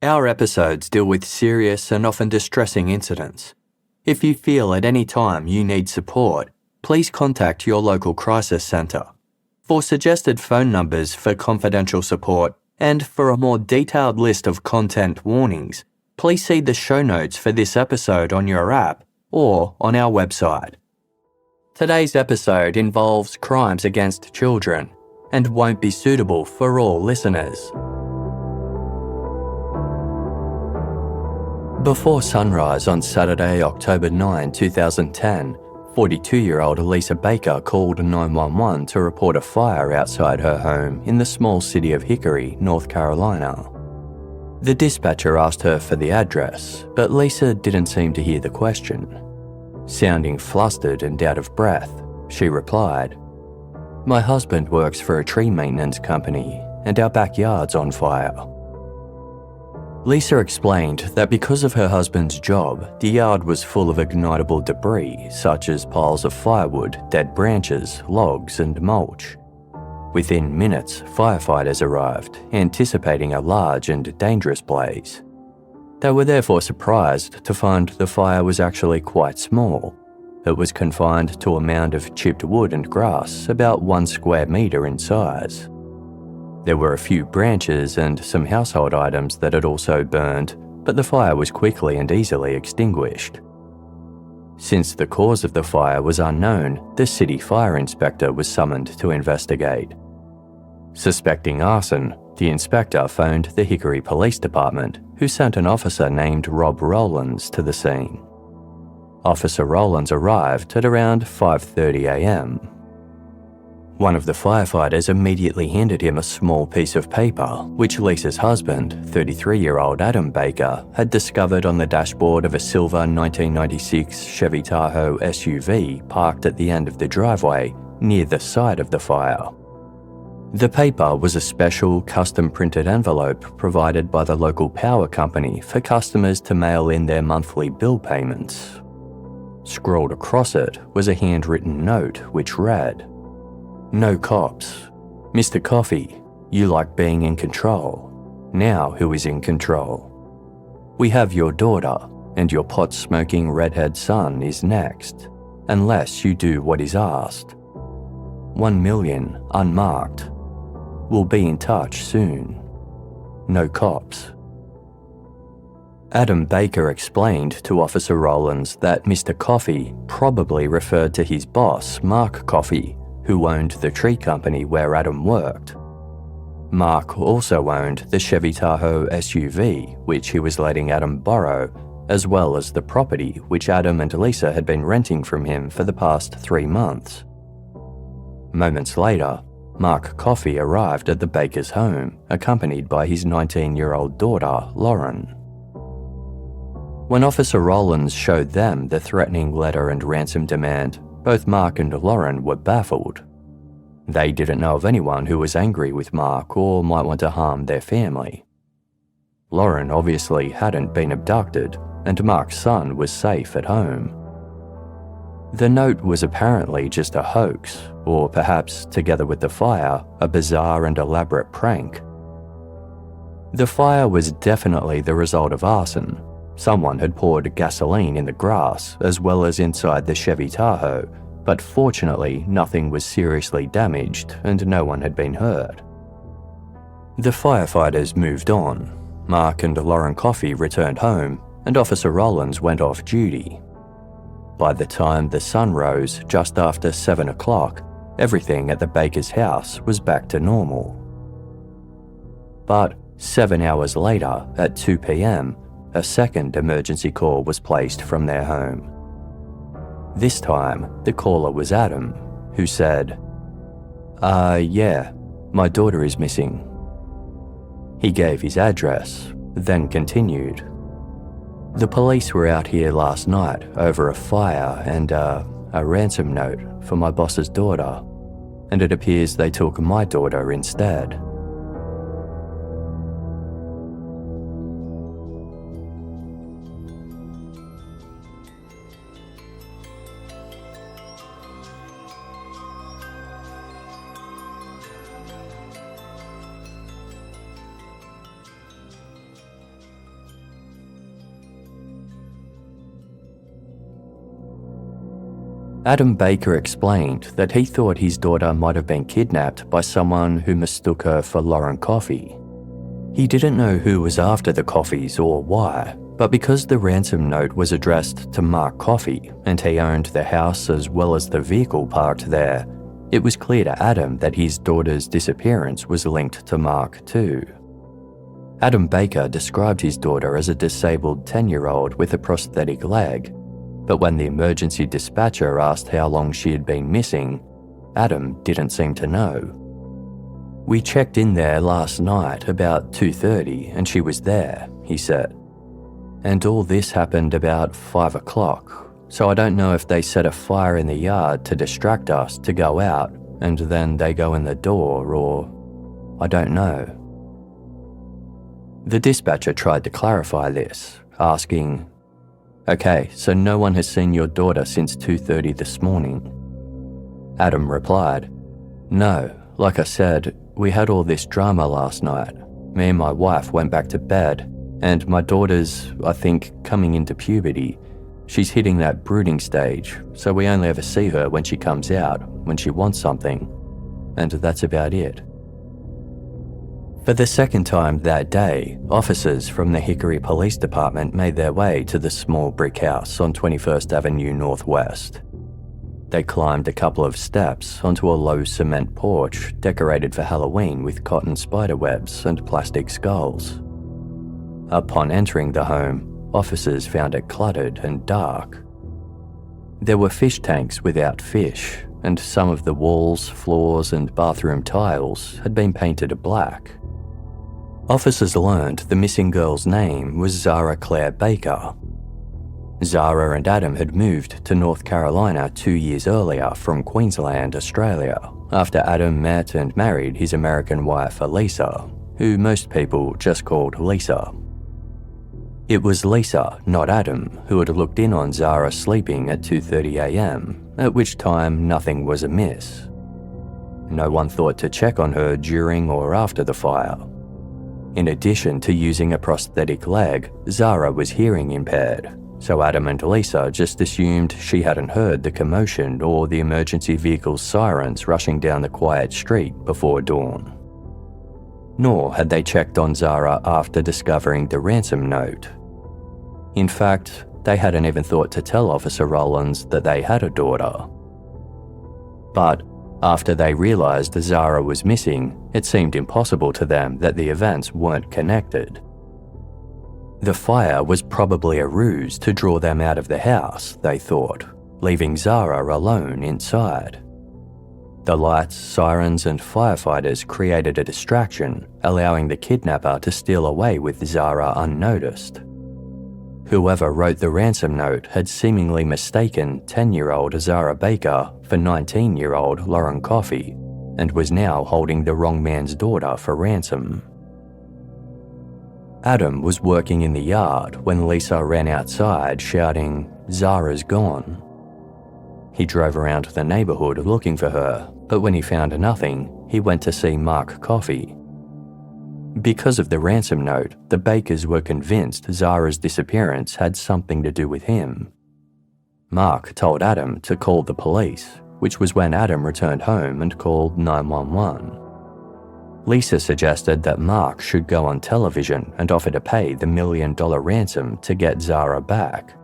Our episodes deal with serious and often distressing incidents. If you feel at any time you need support, please contact your local crisis centre. For suggested phone numbers for confidential support and for a more detailed list of content warnings, please see the show notes for this episode on your app or on our website. Today's episode involves crimes against children and won't be suitable for all listeners. Before sunrise on Saturday, October 9, 2010, 42-year-old Lisa Baker called 911 to report a fire outside her home in the small city of Hickory, North Carolina. The dispatcher asked her for the address, but Lisa didn't seem to hear the question. Sounding flustered and out of breath, she replied, "My husband works for a tree maintenance company, and our backyard's on fire." Lisa explained that because of her husband's job, the yard was full of ignitable debris such as piles of firewood, dead branches, logs and mulch. Within minutes, firefighters arrived, anticipating a large and dangerous blaze. They were therefore surprised to find the fire was actually quite small. It was confined to a mound of chipped wood and grass about 1 square metre in size. There were a few branches and some household items that had also burned, but the fire was quickly and easily extinguished. Since the cause of the fire was unknown, the city fire inspector was summoned to investigate. Suspecting arson, the inspector phoned the Hickory Police Department, who sent an officer named Rob Rowlands to the scene. Officer Rowlands arrived at around 5:30 a.m. One of the firefighters immediately handed him a small piece of paper, which Lisa's husband, 33-year-old Adam Baker, had discovered on the dashboard of a silver 1996 Chevy Tahoe SUV parked at the end of the driveway near the site of the fire. The paper was a special custom-printed envelope provided by the local power company for customers to mail in their monthly bill payments. Scrawled across it was a handwritten note which read, "No cops. Mr. Coffee, you like being in control. Now who is in control? We have your daughter, and your pot-smoking redhead son is next, unless you do what is asked. 1 million, unmarked. We'll be in touch soon. No cops." Adam Baker explained to Officer Rowlands that Mr. Coffee probably referred to his boss, Mark Coffee, who owned the tree company where Adam worked. Mark also owned the Chevy Tahoe SUV, which he was letting Adam borrow, as well as the property which Adam and Lisa had been renting from him for the past 3 months. Moments later, Mark Coffey arrived at the Baker's home, accompanied by his 19-year-old daughter, Lauren. When Officer Rowlands showed them the threatening letter and ransom demand, both Mark and Lauren were baffled. They didn't know of anyone who was angry with Mark or might want to harm their family. Lauren obviously hadn't been abducted, and Mark's son was safe at home. The note was apparently just a hoax, or perhaps, together with the fire, a bizarre and elaborate prank. The fire was definitely the result of arson. Someone had poured gasoline in the grass as well as inside the Chevy Tahoe, but fortunately nothing was seriously damaged and no one had been hurt. The firefighters moved on. Mark and Lauren Coffey returned home, and Officer Rowlands went off duty. By the time the sun rose just after 7 o'clock, everything at the Baker's house was back to normal. But 7 hours later, at 2 p.m, a second emergency call was placed from their home. This time, the caller was Adam, who said, yeah, my daughter is missing." He gave his address, then continued, "The police were out here last night over a fire and a ransom note for my boss's daughter, and it appears they took my daughter instead." Adam Baker explained that he thought his daughter might have been kidnapped by someone who mistook her for Lauren Coffey. He didn't know who was after the Coffeys or why, but because the ransom note was addressed to Mark Coffey and he owned the house as well as the vehicle parked there, it was clear to Adam that his daughter's disappearance was linked to Mark too. Adam Baker described his daughter as a disabled 10-year-old with a prosthetic leg, but when the emergency dispatcher asked how long she had been missing, Adam didn't seem to know. "We checked in there last night about 2:30 and she was there," he said. "And all this happened about 5 o'clock, so I don't know if they set a fire in the yard to distract us to go out and then they go in the door or... I don't know." The dispatcher tried to clarify this, asking, "Okay, so no one has seen your daughter since 2:30 this morning?" Adam replied, "No, like I said, we had all this drama last night. Me and my wife went back to bed, and my daughter's, I think, coming into puberty. She's hitting that brooding stage, so we only ever see her when she comes out, when she wants something, and that's about it." For the second time that day, officers from the Hickory Police Department made their way to the small brick house on 21st Avenue Northwest. They climbed a couple of steps onto a low cement porch decorated for Halloween with cotton spiderwebs and plastic skulls. Upon entering the home, officers found it cluttered and dark. There were fish tanks without fish, and some of the walls, floors, and bathroom tiles had been painted black. Officers learned the missing girl's name was Zahra Claire Baker. Zahra and Adam had moved to North Carolina 2 years earlier from Queensland, Australia, after Adam met and married his American wife Elisa, who most people just called Lisa. It was Lisa, not Adam, who had looked in on Zahra sleeping at 2:30 a.m, at which time nothing was amiss. No one thought to check on her during or after the fire. In addition to using a prosthetic leg, Zahra was hearing impaired, so Adam and Lisa just assumed she hadn't heard the commotion or the emergency vehicle's sirens rushing down the quiet street before dawn. Nor had they checked on Zahra after discovering the ransom note. In fact, they hadn't even thought to tell Officer Rollins that they had a daughter. But after they realised Zahra was missing, it seemed impossible to them that the events weren't connected. The fire was probably a ruse to draw them out of the house, they thought, leaving Zahra alone inside. The lights, sirens, and firefighters created a distraction, allowing the kidnapper to steal away with Zahra unnoticed. Whoever wrote the ransom note had seemingly mistaken 10-year-old Zahra Baker for 19-year-old Lauren Coffey and was now holding the wrong man's daughter for ransom. Adam was working in the yard when Lisa ran outside shouting, "Zahra's gone." He drove around the neighbourhood looking for her, but when he found nothing, he went to see Mark Coffey. Because of the ransom note, the Bakers were convinced Zahra's disappearance had something to do with him. Mark told Adam to call the police, which was when Adam returned home and called 911. Lisa suggested that Mark should go on television and offer to pay the $1 million ransom to get Zahra back.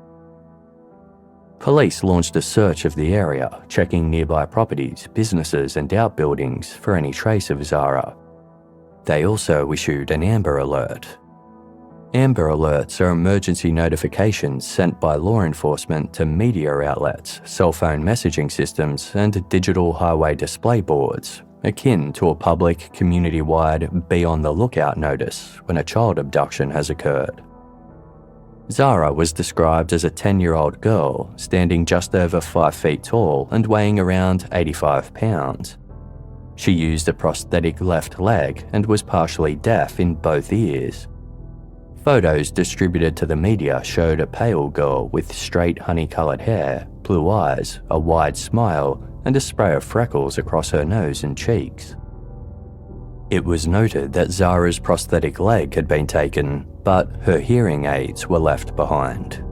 Police launched a search of the area, checking nearby properties, businesses, and outbuildings for any trace of Zahra. They also issued an Amber Alert. Amber Alerts are emergency notifications sent by law enforcement to media outlets, cell phone messaging systems, and digital highway display boards, akin to a public, community-wide be-on-the-lookout notice when a child abduction has occurred. Zahra was described as a 10-year-old girl, standing just over 5 feet tall and weighing around 85 pounds. She used a prosthetic left leg and was partially deaf in both ears. Photos distributed to the media showed a pale girl with straight honey-coloured hair, blue eyes, a wide smile, and a spray of freckles across her nose and cheeks. It was noted that Zahra's prosthetic leg had been taken, but her hearing aids were left behind.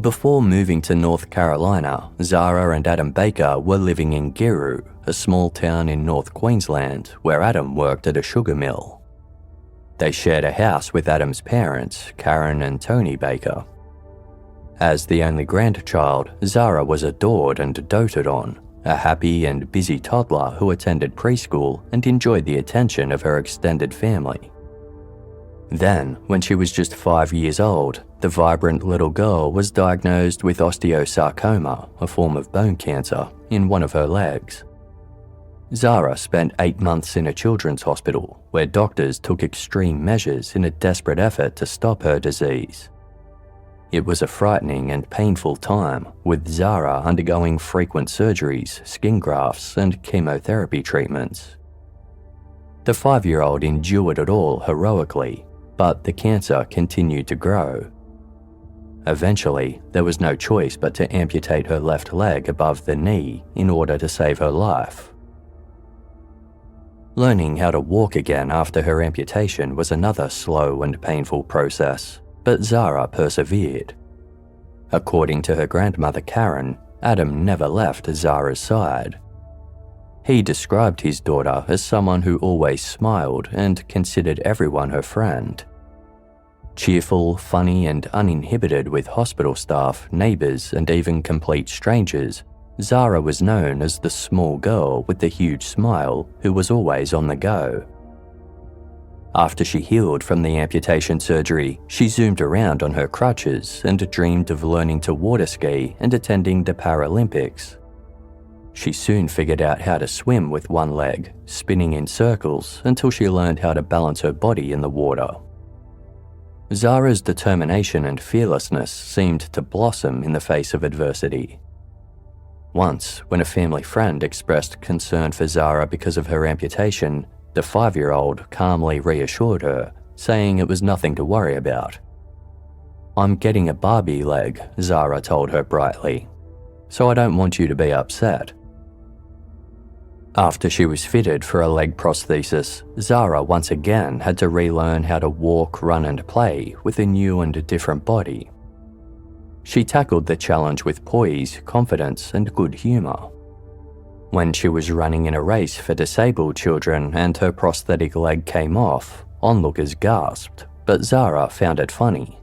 Before moving to North Carolina, Zahra and Adam Baker were living in Giru, a small town in North Queensland where Adam worked at a sugar mill. They shared a house with Adam's parents, Karen and Tony Baker. As the only grandchild, Zahra was adored and doted on, a happy and busy toddler who attended preschool and enjoyed the attention of her extended family. Then, when she was just 5 years old, the vibrant little girl was diagnosed with osteosarcoma, a form of bone cancer, in one of her legs. Zahra spent 8 months in a children's hospital, where doctors took extreme measures in a desperate effort to stop her disease. It was a frightening and painful time, with Zahra undergoing frequent surgeries, skin grafts, and chemotherapy treatments. The 5-year-old endured it all heroically, but the cancer continued to grow. Eventually, there was no choice but to amputate her left leg above the knee in order to save her life. Learning how to walk again after her amputation was another slow and painful process, but Zahra persevered. According to her grandmother Karen, Adam never left Zahra's side. He described his daughter as someone who always smiled and considered everyone her friend. Cheerful, funny, and uninhibited with hospital staff, neighbours, and even complete strangers, Zahra was known as the small girl with the huge smile who was always on the go. After she healed from the amputation surgery, she zoomed around on her crutches and dreamed of learning to water ski and attending the Paralympics. She soon figured out how to swim with one leg, spinning in circles until she learned how to balance her body in the water. Zahra's determination and fearlessness seemed to blossom in the face of adversity. Once, when a family friend expressed concern for Zahra because of her amputation, the 5-year-old calmly reassured her, saying it was nothing to worry about. "I'm getting a Barbie leg," Zahra told her brightly, "so I don't want you to be upset." After she was fitted for a leg prosthesis, Zahra once again had to relearn how to walk, run and play with a new and different body. She tackled the challenge with poise, confidence and good humour. When she was running in a race for disabled children and her prosthetic leg came off, onlookers gasped, but Zahra found it funny.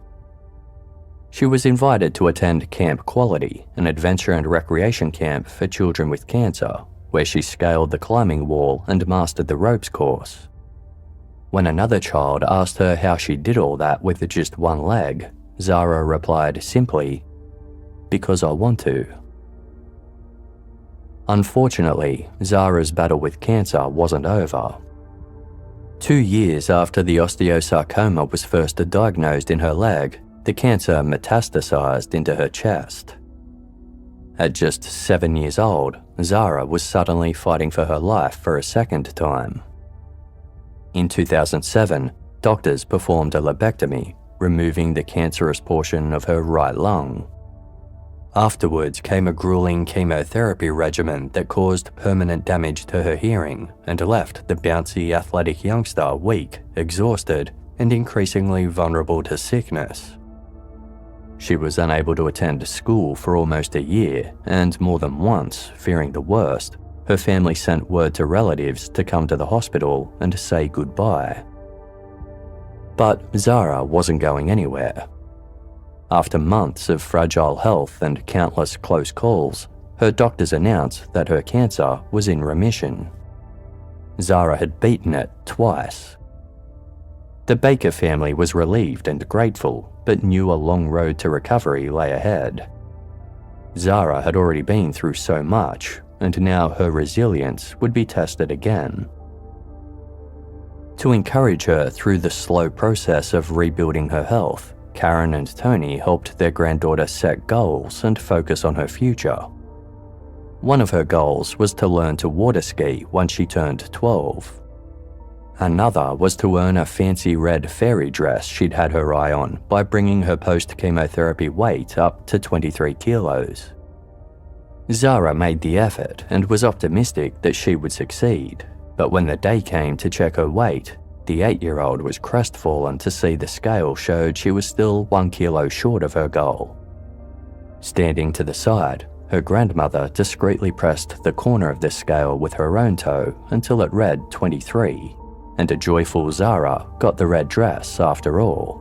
She was invited to attend Camp Quality, an adventure and recreation camp for children with cancer, where she scaled the climbing wall and mastered the ropes course. When another child asked her how she did all that with just one leg, Zahra replied simply, "Because I want to." Unfortunately, Zahra's battle with cancer wasn't over. 2 years after the osteosarcoma was first diagnosed in her leg, the cancer metastasized into her chest. At just 7 years old, Zahra was suddenly fighting for her life for a second time. In 2007, doctors performed a lobectomy, removing the cancerous portion of her right lung. Afterwards came a grueling chemotherapy regimen that caused permanent damage to her hearing and left the bouncy, athletic youngster weak, exhausted, and increasingly vulnerable to sickness. She was unable to attend school for almost a year, and more than once, fearing the worst, her family sent word to relatives to come to the hospital and say goodbye. But Zahra wasn't going anywhere. After months of fragile health and countless close calls, her doctors announced that her cancer was in remission. Zahra had beaten it twice. The Baker family was relieved and grateful, but knew a long road to recovery lay ahead. Zahra had already been through so much, and now her resilience would be tested again. To encourage her through the slow process of rebuilding her health, Karen and Tony helped their granddaughter set goals and focus on her future. One of her goals was to learn to water ski once she turned 12. Another was to earn a fancy red fairy dress she'd had her eye on by bringing her post-chemotherapy weight up to 23 kilos. Zahra made the effort and was optimistic that she would succeed, but when the day came to check her weight, the 8-year-old was crestfallen to see the scale showed she was still 1 kilo short of her goal. Standing to the side, her grandmother discreetly pressed the corner of the scale with her own toe until it read 23, and a joyful Zahra got the red dress after all.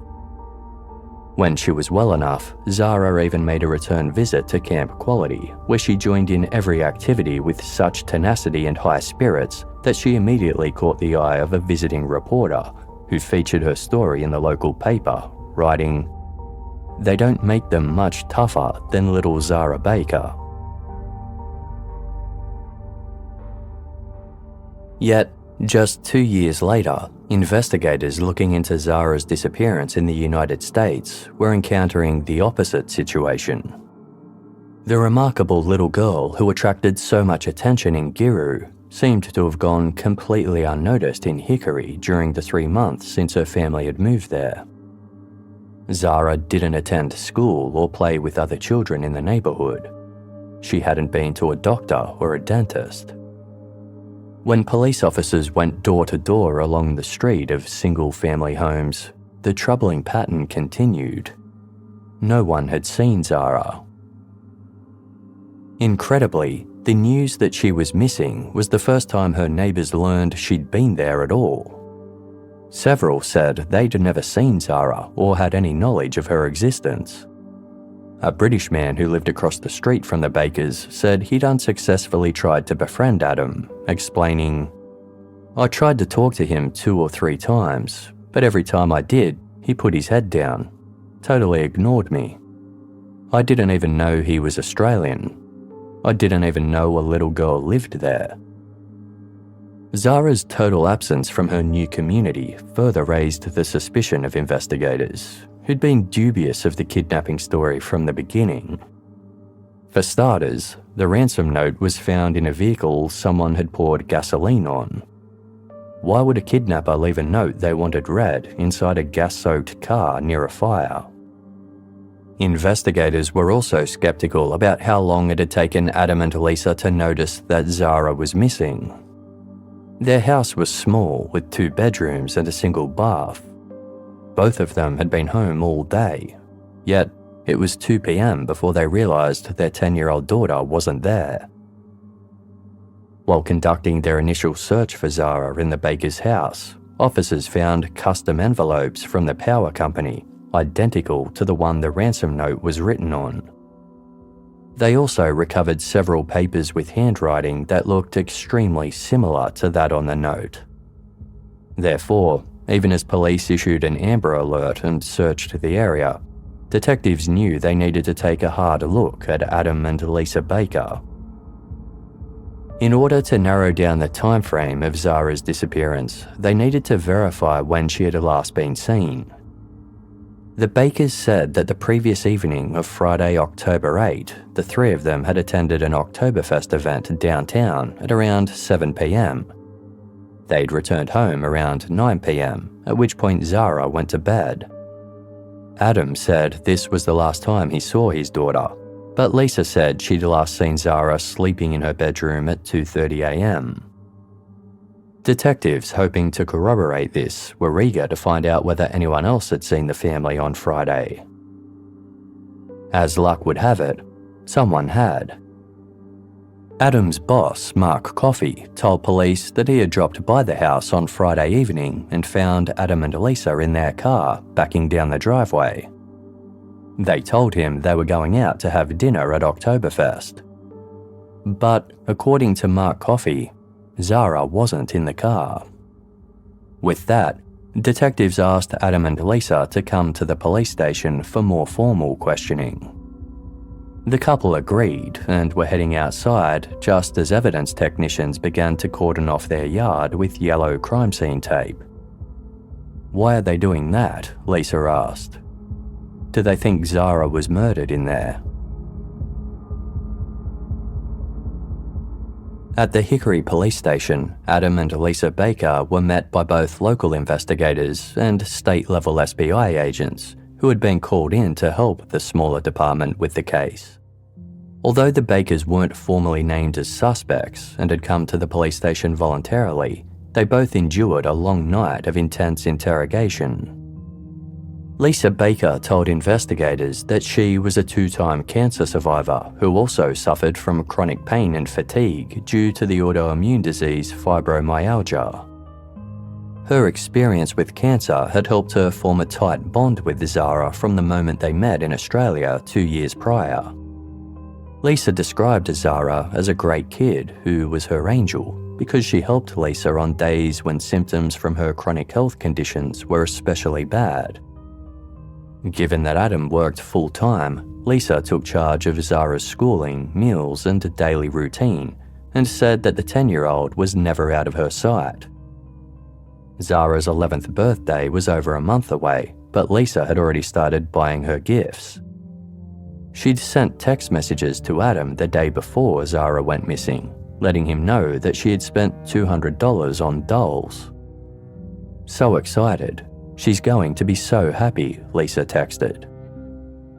When she was well enough, Zahra even made a return visit to Camp Quality, where she joined in every activity with such tenacity and high spirits that she immediately caught the eye of a visiting reporter who featured her story in the local paper, writing, "They don't make them much tougher than little Zahra Baker." Yet, just 2 years later, investigators looking into Zahra's disappearance in the United States were encountering the opposite situation. The remarkable little girl who attracted so much attention in Giru seemed to have gone completely unnoticed in Hickory during the 3 months since her family had moved there. Zahra didn't attend school or play with other children in the neighborhood. She hadn't been to a doctor or a dentist. When police officers went door to door along the street of single-family homes, the troubling pattern continued. No one had seen Zahra. Incredibly, the news that she was missing was the first time her neighbours learned she'd been there at all. Several said they'd never seen Zahra or had any knowledge of her existence. A British man who lived across the street from the Bakers said he'd unsuccessfully tried to befriend Adam, explaining, "I tried to talk to him 2 or 3 times, but every time I did, he put his head down, totally ignored me. I didn't even know he was Australian. I didn't even know a little girl lived there." Zahra's total absence from her new community further raised the suspicion of investigators, who'd been dubious of the kidnapping story from the beginning. For starters, the ransom note was found in a vehicle someone had poured gasoline on. Why would a kidnapper leave a note they wanted read inside a gas-soaked car near a fire? Investigators were also skeptical about how long it had taken Adam and Lisa to notice that Zahra was missing. Their house was small with 2 bedrooms and a single bath. Both of them had been home all day, yet it was 2 p.m. before they realised their 10-year-old daughter wasn't there. While conducting their initial search for Zahra in the Baker's house, officers found custom envelopes from the power company, identical to the one the ransom note was written on. They also recovered several papers with handwriting that looked extremely similar to that on the note. Therefore, even as police issued an Amber Alert and searched the area, detectives knew they needed to take a hard look at Adam and Lisa Baker. In order to narrow down the time frame of Zahra's disappearance, they needed to verify when she had last been seen. The Bakers said that the previous evening of Friday, October 8, the 3 of them had attended an Oktoberfest event downtown at around 7 p.m. They'd returned home around 9 p.m, at which point Zahra went to bed. Adam said this was the last time he saw his daughter, but Lisa said she'd last seen Zahra sleeping in her bedroom at 2:30 a.m. Detectives hoping to corroborate this were eager to find out whether anyone else had seen the family on Friday. As luck would have it, someone had. Adam's boss, Mark Coffey, told police that he had dropped by the house on Friday evening and found Adam and Lisa in their car, backing down the driveway. They told him they were going out to have dinner at Oktoberfest. But according to Mark Coffey, Zahra wasn't in the car. With that, detectives asked Adam and Lisa to come to the police station for more formal questioning. The couple agreed and were heading outside just as evidence technicians began to cordon off their yard with yellow crime scene tape. "Why are they doing that?" Lisa asked. "Do they think Zahra was murdered in there?" At the Hickory police station, Adam and Lisa Baker were met by both local investigators and state-level SBI agents who had been called in to help the smaller department with the case. Although the Bakers weren't formally named as suspects and had come to the police station voluntarily, they both endured a long night of intense interrogation. Lisa Baker told investigators that she was a 2-time cancer survivor who also suffered from chronic pain and fatigue due to the autoimmune disease fibromyalgia. Her experience with cancer had helped her form a tight bond with Zahra from the moment they met in Australia 2 years prior. Lisa described Zahra as a great kid who was her angel because she helped Lisa on days when symptoms from her chronic health conditions were especially bad. Given that Adam worked full-time, Lisa took charge of Zahra's schooling, meals and daily routine and said that the 10-year-old was never out of her sight. Zahra's 11th birthday was over a month away, but Lisa had already started buying her gifts. She'd sent text messages to Adam the day before Zahra went missing, letting him know that she had spent $200 on dolls. So excited. "She's going to be so happy," Lisa texted.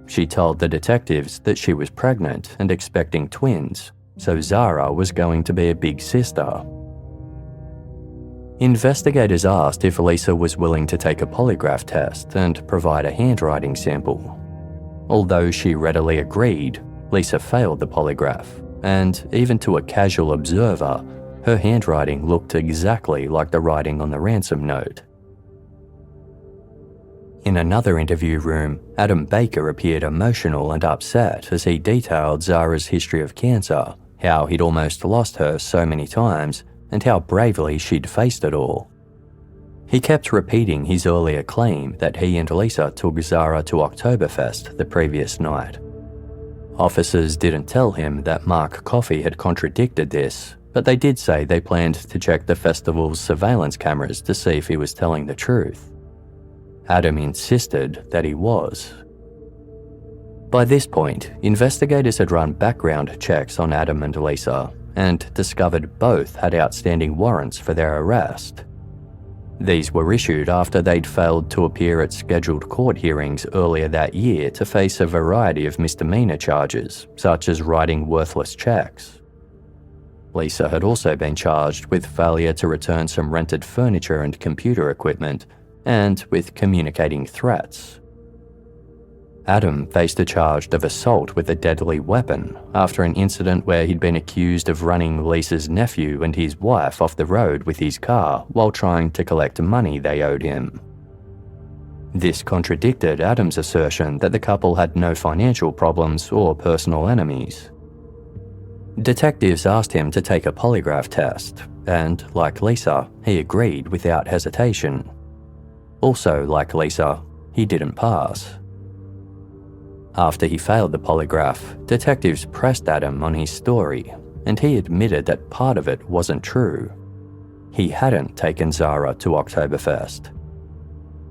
She told the detectives that she was pregnant and expecting twins, so Zahra was going to be a big sister. Investigators asked if Lisa was willing to take a polygraph test and provide a handwriting sample. Although she readily agreed, Lisa failed the polygraph, and even to a casual observer, her handwriting looked exactly like the writing on the ransom note. In another interview room, Adam Baker appeared emotional and upset as he detailed Zahra's history of cancer, how he'd almost lost her so many times, and how bravely she'd faced it all. He kept repeating his earlier claim that he and Lisa took Zahra to Oktoberfest the previous night. Officers didn't tell him that Mark Coffey had contradicted this, but they did say they planned to check the festival's surveillance cameras to see if he was telling the truth. Adam insisted that he was. By this point, investigators had run background checks on Adam and Lisa and discovered both had outstanding warrants for their arrest. These were issued after they'd failed to appear at scheduled court hearings earlier that year to face a variety of misdemeanor charges, such as writing worthless checks. Lisa had also been charged with failure to return some rented furniture and computer equipment, and with communicating threats. Adam faced a charge of assault with a deadly weapon after an incident where he'd been accused of running Lisa's nephew and his wife off the road with his car while trying to collect money they owed him. This contradicted Adam's assertion that the couple had no financial problems or personal enemies. Detectives asked him to take a polygraph test, and, like Lisa, he agreed without hesitation. Also, like Lisa, he didn't pass. After he failed the polygraph, detectives pressed Adam on his story, and he admitted that part of it wasn't true. He hadn't taken Zahra to Oktoberfest.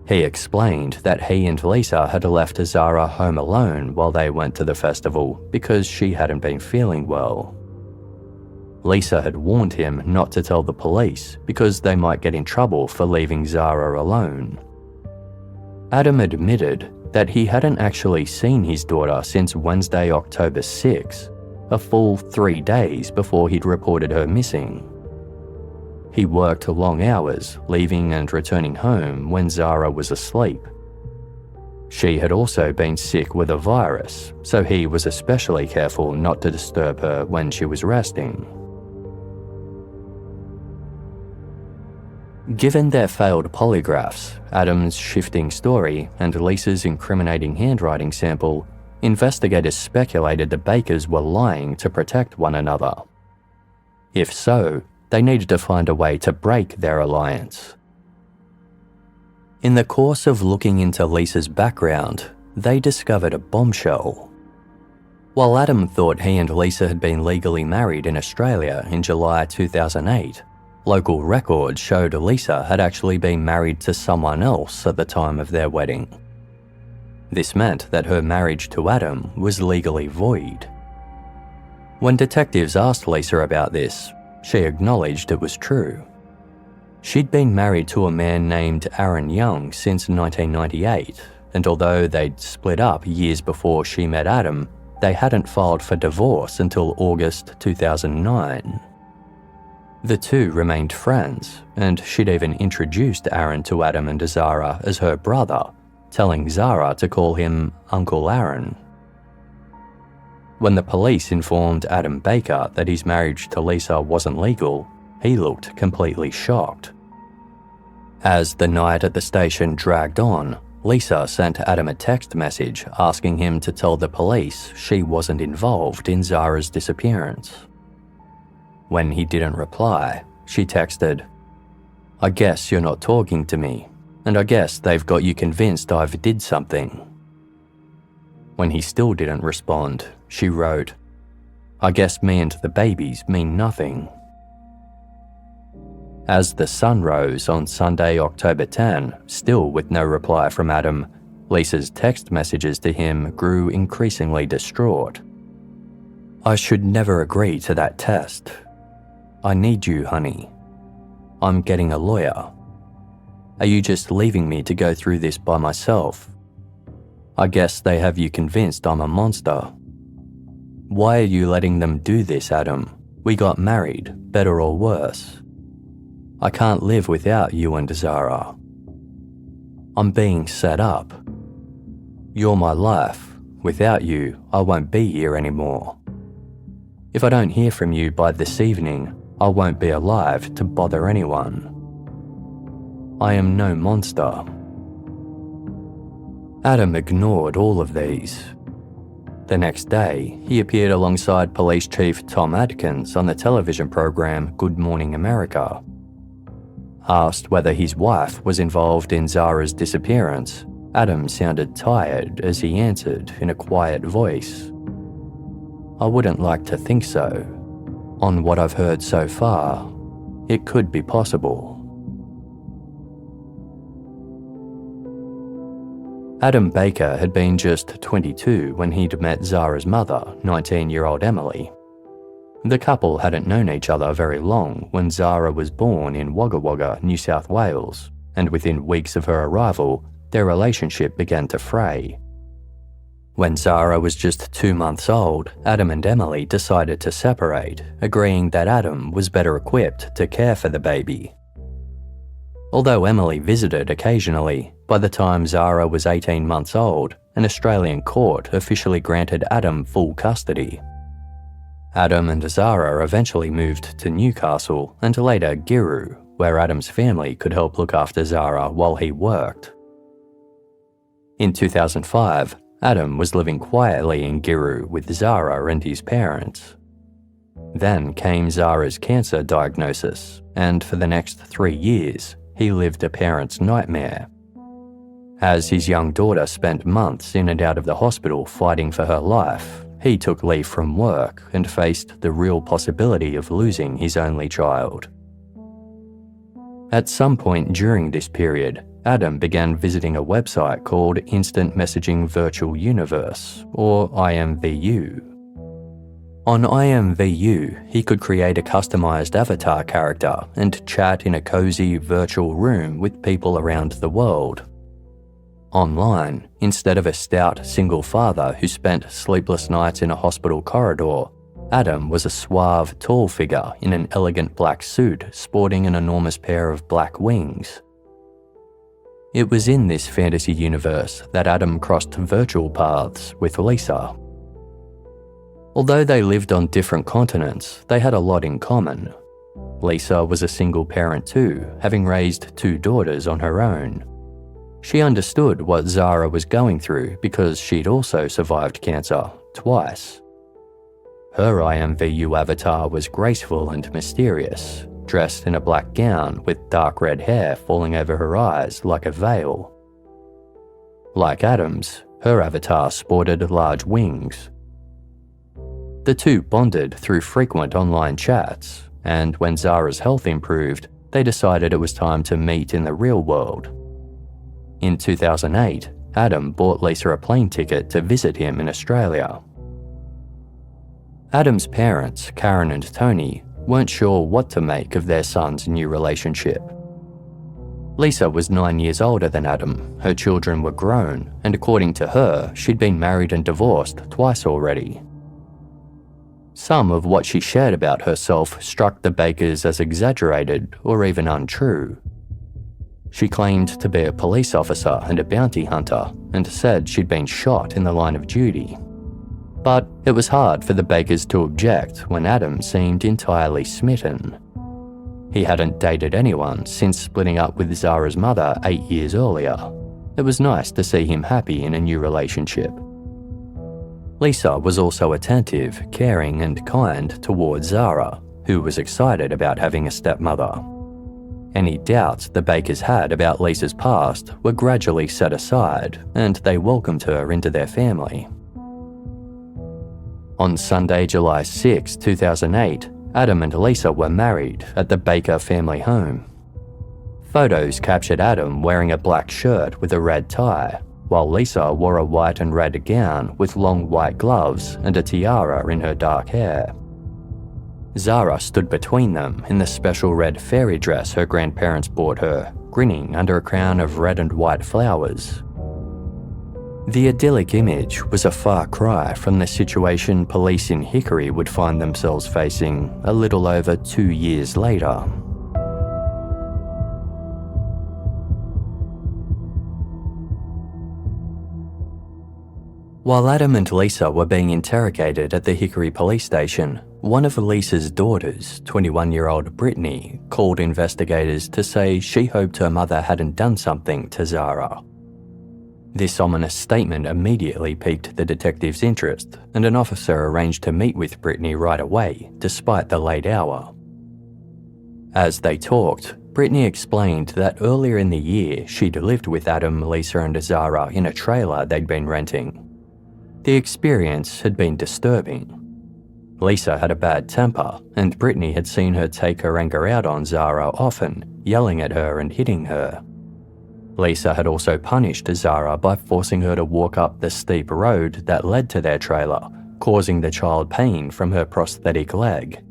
He explained that he and Lisa had left Zahra home alone while they went to the festival because she hadn't been feeling well. Lisa had warned him not to tell the police because they might get in trouble for leaving Zahra alone. Adam admitted that he hadn't actually seen his daughter since Wednesday, October 6, a full 3 days before he'd reported her missing. He worked long hours, leaving and returning home when Zahra was asleep. She had also been sick with a virus, so he was especially careful not to disturb her when she was resting. Given their failed polygraphs, Adam's shifting story, and Lisa's incriminating handwriting sample, investigators speculated the Bakers were lying to protect one another. If so, they needed to find a way to break their alliance. In the course of looking into Lisa's background, they discovered a bombshell. While Adam thought he and Lisa had been legally married in Australia in July 2008, local records showed Lisa had actually been married to someone else at the time of their wedding. This meant that her marriage to Adam was legally void. When detectives asked Lisa about this, she acknowledged it was true. She'd been married to a man named Aaron Young since 1998, and although they'd split up years before she met Adam, they hadn't filed for divorce until August 2009. The two remained friends, and she'd even introduced Aaron to Adam and Zahra as her brother, telling Zahra to call him Uncle Aaron. When the police informed Adam Baker that his marriage to Lisa wasn't legal, he looked completely shocked. As the night at the station dragged on, Lisa sent Adam a text message asking him to tell the police she wasn't involved in Zahra's disappearance. When he didn't reply, she texted, "I guess you're not talking to me, and I guess they've got you convinced I've did something." When he still didn't respond, she wrote, "I guess me and the babies mean nothing." As the sun rose on Sunday, October 10, still with no reply from Adam, Lisa's text messages to him grew increasingly distraught. "I should never agree to that test. I need you, honey. I'm getting a lawyer. Are you just leaving me to go through this by myself? I guess they have you convinced I'm a monster. Why are you letting them do this, Adam? We got married, better or worse. I can't live without you and Zahra. I'm being set up. You're my life. Without you, I won't be here anymore. If I don't hear from you by this evening, I won't be alive to bother anyone. I am no monster." Adam ignored all of these. The next day, he appeared alongside Police Chief Tom Adkins on the television program Good Morning America. Asked whether his wife was involved in Zahra's disappearance, Adam sounded tired as he answered in a quiet voice, "I wouldn't like to think so. On what I've heard so far, it could be possible." Adam Baker had been just 22 when he'd met Zahra's mother, 19-year-old Emily. The couple hadn't known each other very long when Zahra was born in Wagga Wagga, New South Wales, and within weeks of her arrival, their relationship began to fray. When Zahra was just 2 months old, Adam and Emily decided to separate, agreeing that Adam was better equipped to care for the baby. Although Emily visited occasionally, by the time Zahra was 18 months old, an Australian court officially granted Adam full custody. Adam and Zahra eventually moved to Newcastle and later Giru, where Adam's family could help look after Zahra while he worked. In 2005, Adam was living quietly in Giru with Zahra and his parents. Then came Zahra's cancer diagnosis, and for the next 3 years, he lived a parent's nightmare. As his young daughter spent months in and out of the hospital fighting for her life, he took leave from work and faced the real possibility of losing his only child. At some point during this period, Adam began visiting a website called Instant Messaging Virtual Universe, or IMVU. On IMVU, he could create a customized avatar character and chat in a cozy virtual room with people around the world. Online, instead of a stout single father who spent sleepless nights in a hospital corridor, Adam was a suave, tall figure in an elegant black suit sporting an enormous pair of black wings. It was in this fantasy universe that Adam crossed virtual paths with Lisa. Although they lived on different continents, they had a lot in common. Lisa was a single parent too, having raised 2 daughters on her own. She understood what Zahra was going through because she'd also survived cancer twice. Her IMVU avatar was graceful and mysterious, dressed in a black gown with dark red hair falling over her eyes like a veil. Like Adam's, her avatar sported large wings. The two bonded through frequent online chats, and when Zahra's health improved, they decided it was time to meet in the real world. In 2008, Adam bought Lisa a plane ticket to visit him in Australia. Adam's parents, Karen and Tony, weren't sure what to make of their son's new relationship. Lisa was 9 years older than Adam, her children were grown, and according to her, she'd been married and divorced twice already. Some of what she shared about herself struck the Bakers as exaggerated or even untrue. She claimed to be a police officer and a bounty hunter and said she'd been shot in the line of duty. But it was hard for the Bakers to object when Adam seemed entirely smitten. He hadn't dated anyone since splitting up with Zahra's mother 8 years earlier. It was nice to see him happy in a new relationship. Lisa was also attentive, caring and kind towards Zahra, who was excited about having a stepmother. Any doubts the Bakers had about Lisa's past were gradually set aside, and they welcomed her into their family. On Sunday, July 6, 2008, Adam and Lisa were married at the Baker family home. Photos captured Adam wearing a black shirt with a red tie, while Lisa wore a white and red gown with long white gloves and a tiara in her dark hair. Zahra stood between them in the special red fairy dress her grandparents bought her, grinning under a crown of red and white flowers. The idyllic image was a far cry from the situation police in Hickory would find themselves facing a little over 2 years later. While Adam and Lisa were being interrogated at the Hickory police station, one of Lisa's daughters, 21-year-old Brittany, called investigators to say she hoped her mother hadn't done something to Zahra. This ominous statement immediately piqued the detective's interest, and an officer arranged to meet with Brittany right away, despite the late hour. As they talked, Brittany explained that earlier in the year she'd lived with Adam, Lisa and Zahra in a trailer they'd been renting. The experience had been disturbing. Lisa had a bad temper, and Brittany had seen her take her anger out on Zahra often, yelling at her and hitting her. Lisa had also punished Zahra by forcing her to walk up the steep road that led to their trailer, causing the child pain from her prosthetic leg.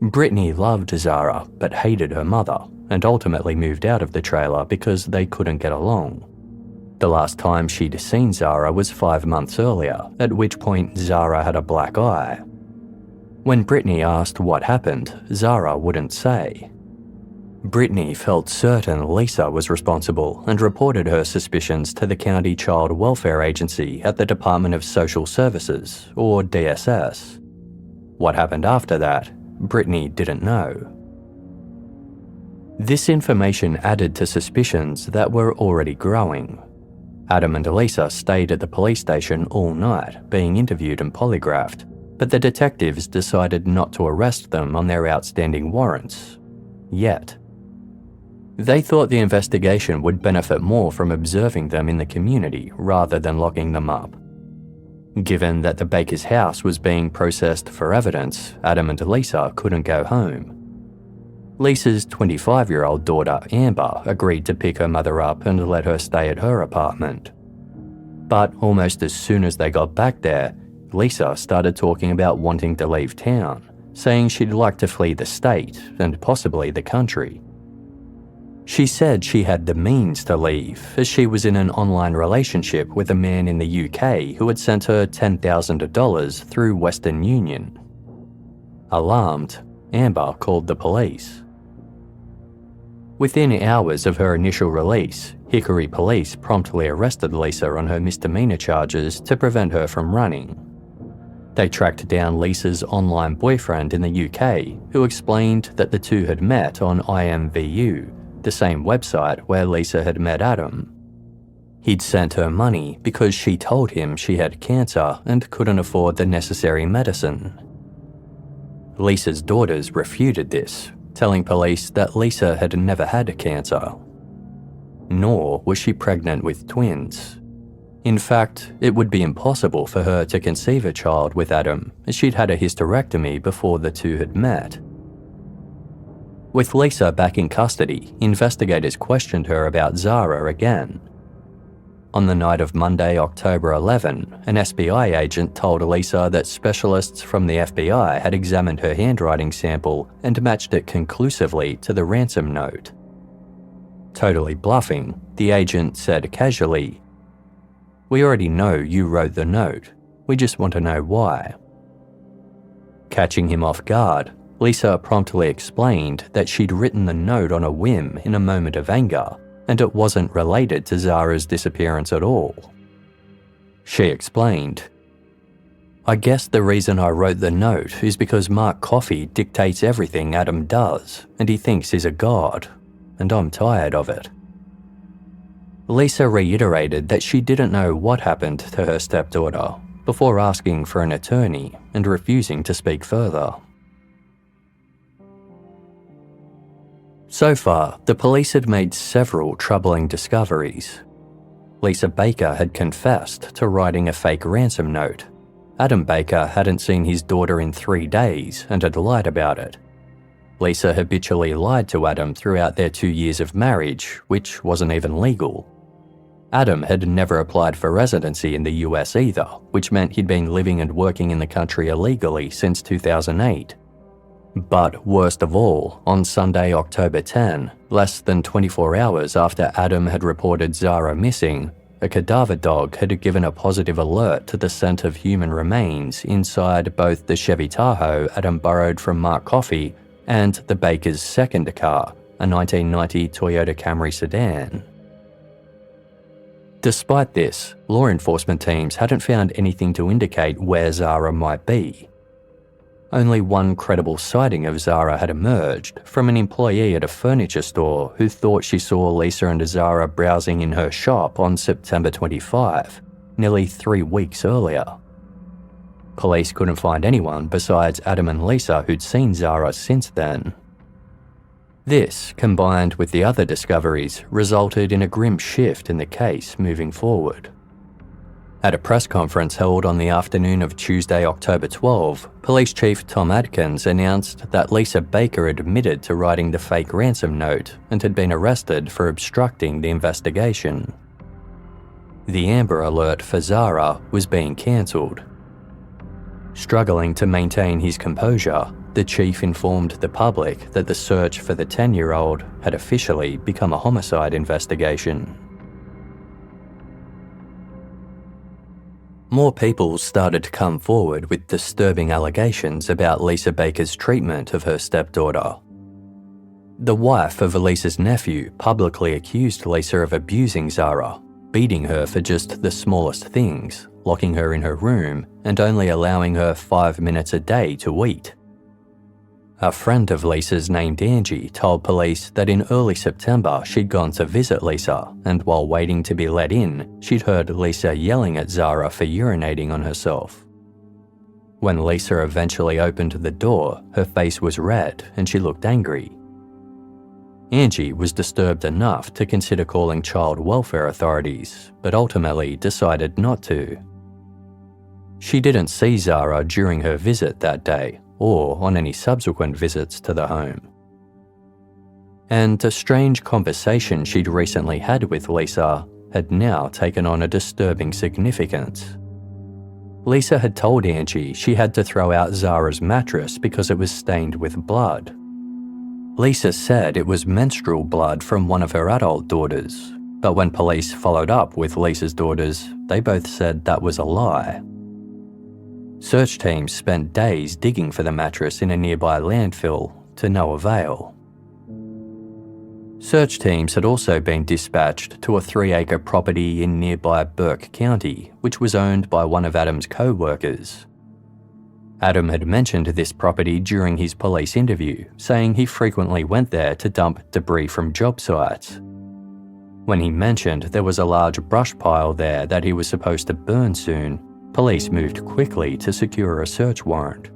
Brittany loved Zahra but hated her mother, and ultimately moved out of the trailer because they couldn't get along. The last time she'd seen Zahra was 5 months earlier, at which point Zahra had a black eye. When Brittany asked what happened, Zahra wouldn't say. Brittany felt certain Lisa was responsible and reported her suspicions to the County Child Welfare Agency at the Department of Social Services, or DSS. What happened after that, Brittany didn't know. This information added to suspicions that were already growing. Adam and Lisa stayed at the police station all night, being interviewed and polygraphed, but the detectives decided not to arrest them on their outstanding warrants. Yet. They thought the investigation would benefit more from observing them in the community rather than locking them up. Given that the Baker's house was being processed for evidence, Adam and Lisa couldn't go home. Lisa's 25-year-old daughter, Amber, agreed to pick her mother up and let her stay at her apartment. But almost as soon as they got back there, Lisa started talking about wanting to leave town, saying she'd like to flee the state and possibly the country. She said she had the means to leave, as she was in an online relationship with a man in the UK who had sent her $10,000 through Western Union. Alarmed, Amber called the police. Within hours of her initial release, Hickory police promptly arrested Lisa on her misdemeanor charges to prevent her from running. They tracked down Lisa's online boyfriend in the UK, who explained that the two had met on IMVU, the same website where Lisa had met Adam. He'd sent her money because she told him she had cancer and couldn't afford the necessary medicine. Lisa's daughters refuted this, telling police that Lisa had never had cancer. Nor was she pregnant with twins. In fact, it would be impossible for her to conceive a child with Adam, as she'd had a hysterectomy before the two had met. With Lisa back in custody, investigators questioned her about Zahra again. On the night of Monday, October 11, an SBI agent told Lisa that specialists from the FBI had examined her handwriting sample and matched it conclusively to the ransom note. Totally bluffing, the agent said casually, "We already know you wrote the note. We just want to know why." Catching him off guard, Lisa promptly explained that she'd written the note on a whim in a moment of anger, and it wasn't related to Zahra's disappearance at all. She explained, "I guess the reason I wrote the note is because Mark Coffey dictates everything Adam does, and he thinks he's a god, and I'm tired of it." Lisa reiterated that she didn't know what happened to her stepdaughter before asking for an attorney and refusing to speak further. So far, the police had made several troubling discoveries. Lisa Baker had confessed to writing a fake ransom note. Adam Baker hadn't seen his daughter in 3 days and had lied about it. Lisa habitually lied to Adam throughout their 2 years of marriage, which wasn't even legal. Adam had never applied for residency in the US either, which meant he'd been living and working in the country illegally since 2008. But worst of all, on Sunday, October 10, less than 24 hours after Adam had reported Zahra missing, a cadaver dog had given a positive alert to the scent of human remains inside both the Chevy Tahoe Adam borrowed from Mark Coffey and the Baker's second car, a 1990 Toyota Camry sedan. Despite this, law enforcement teams hadn't found anything to indicate where Zahra might be. Only one credible sighting of Zahra had emerged from an employee at a furniture store who thought she saw Lisa and Zahra browsing in her shop on September 25, nearly 3 weeks earlier. Police couldn't find anyone besides Adam and Lisa who'd seen Zahra since then. This, combined with the other discoveries, resulted in a grim shift in the case moving forward. At a press conference held on the afternoon of Tuesday, October 12, Police Chief Tom Adkins announced that Lisa Baker admitted to writing the fake ransom note and had been arrested for obstructing the investigation. The Amber Alert for Zahra was being cancelled. Struggling to maintain his composure, the chief informed the public that the search for the 10-year-old had officially become a homicide investigation. More people started to come forward with disturbing allegations about Lisa Baker's treatment of her stepdaughter. The wife of Lisa's nephew publicly accused Lisa of abusing Zahra, beating her for just the smallest things, locking her in her room, and only allowing her 5 minutes a day to eat. A friend of Lisa's named Angie told police that in early September she'd gone to visit Lisa, and while waiting to be let in, she'd heard Lisa yelling at Zahra for urinating on herself. When Lisa eventually opened the door, her face was red and she looked angry. Angie was disturbed enough to consider calling child welfare authorities, but ultimately decided not to. She didn't see Zahra during her visit that day, or on any subsequent visits to the home. And a strange conversation she'd recently had with Lisa had now taken on a disturbing significance. Lisa had told Angie she had to throw out Zahra's mattress because it was stained with blood. Lisa said it was menstrual blood from one of her adult daughters, but when police followed up with Lisa's daughters, they both said that was a lie. Search teams spent days digging for the mattress in a nearby landfill, to no avail. Search teams had also been dispatched to a 3-acre property in nearby Burke County, which was owned by one of Adam's co-workers. Adam had mentioned this property during his police interview, saying he frequently went there to dump debris from job sites. When he mentioned there was a large brush pile there that he was supposed to burn soon, police moved quickly to secure a search warrant.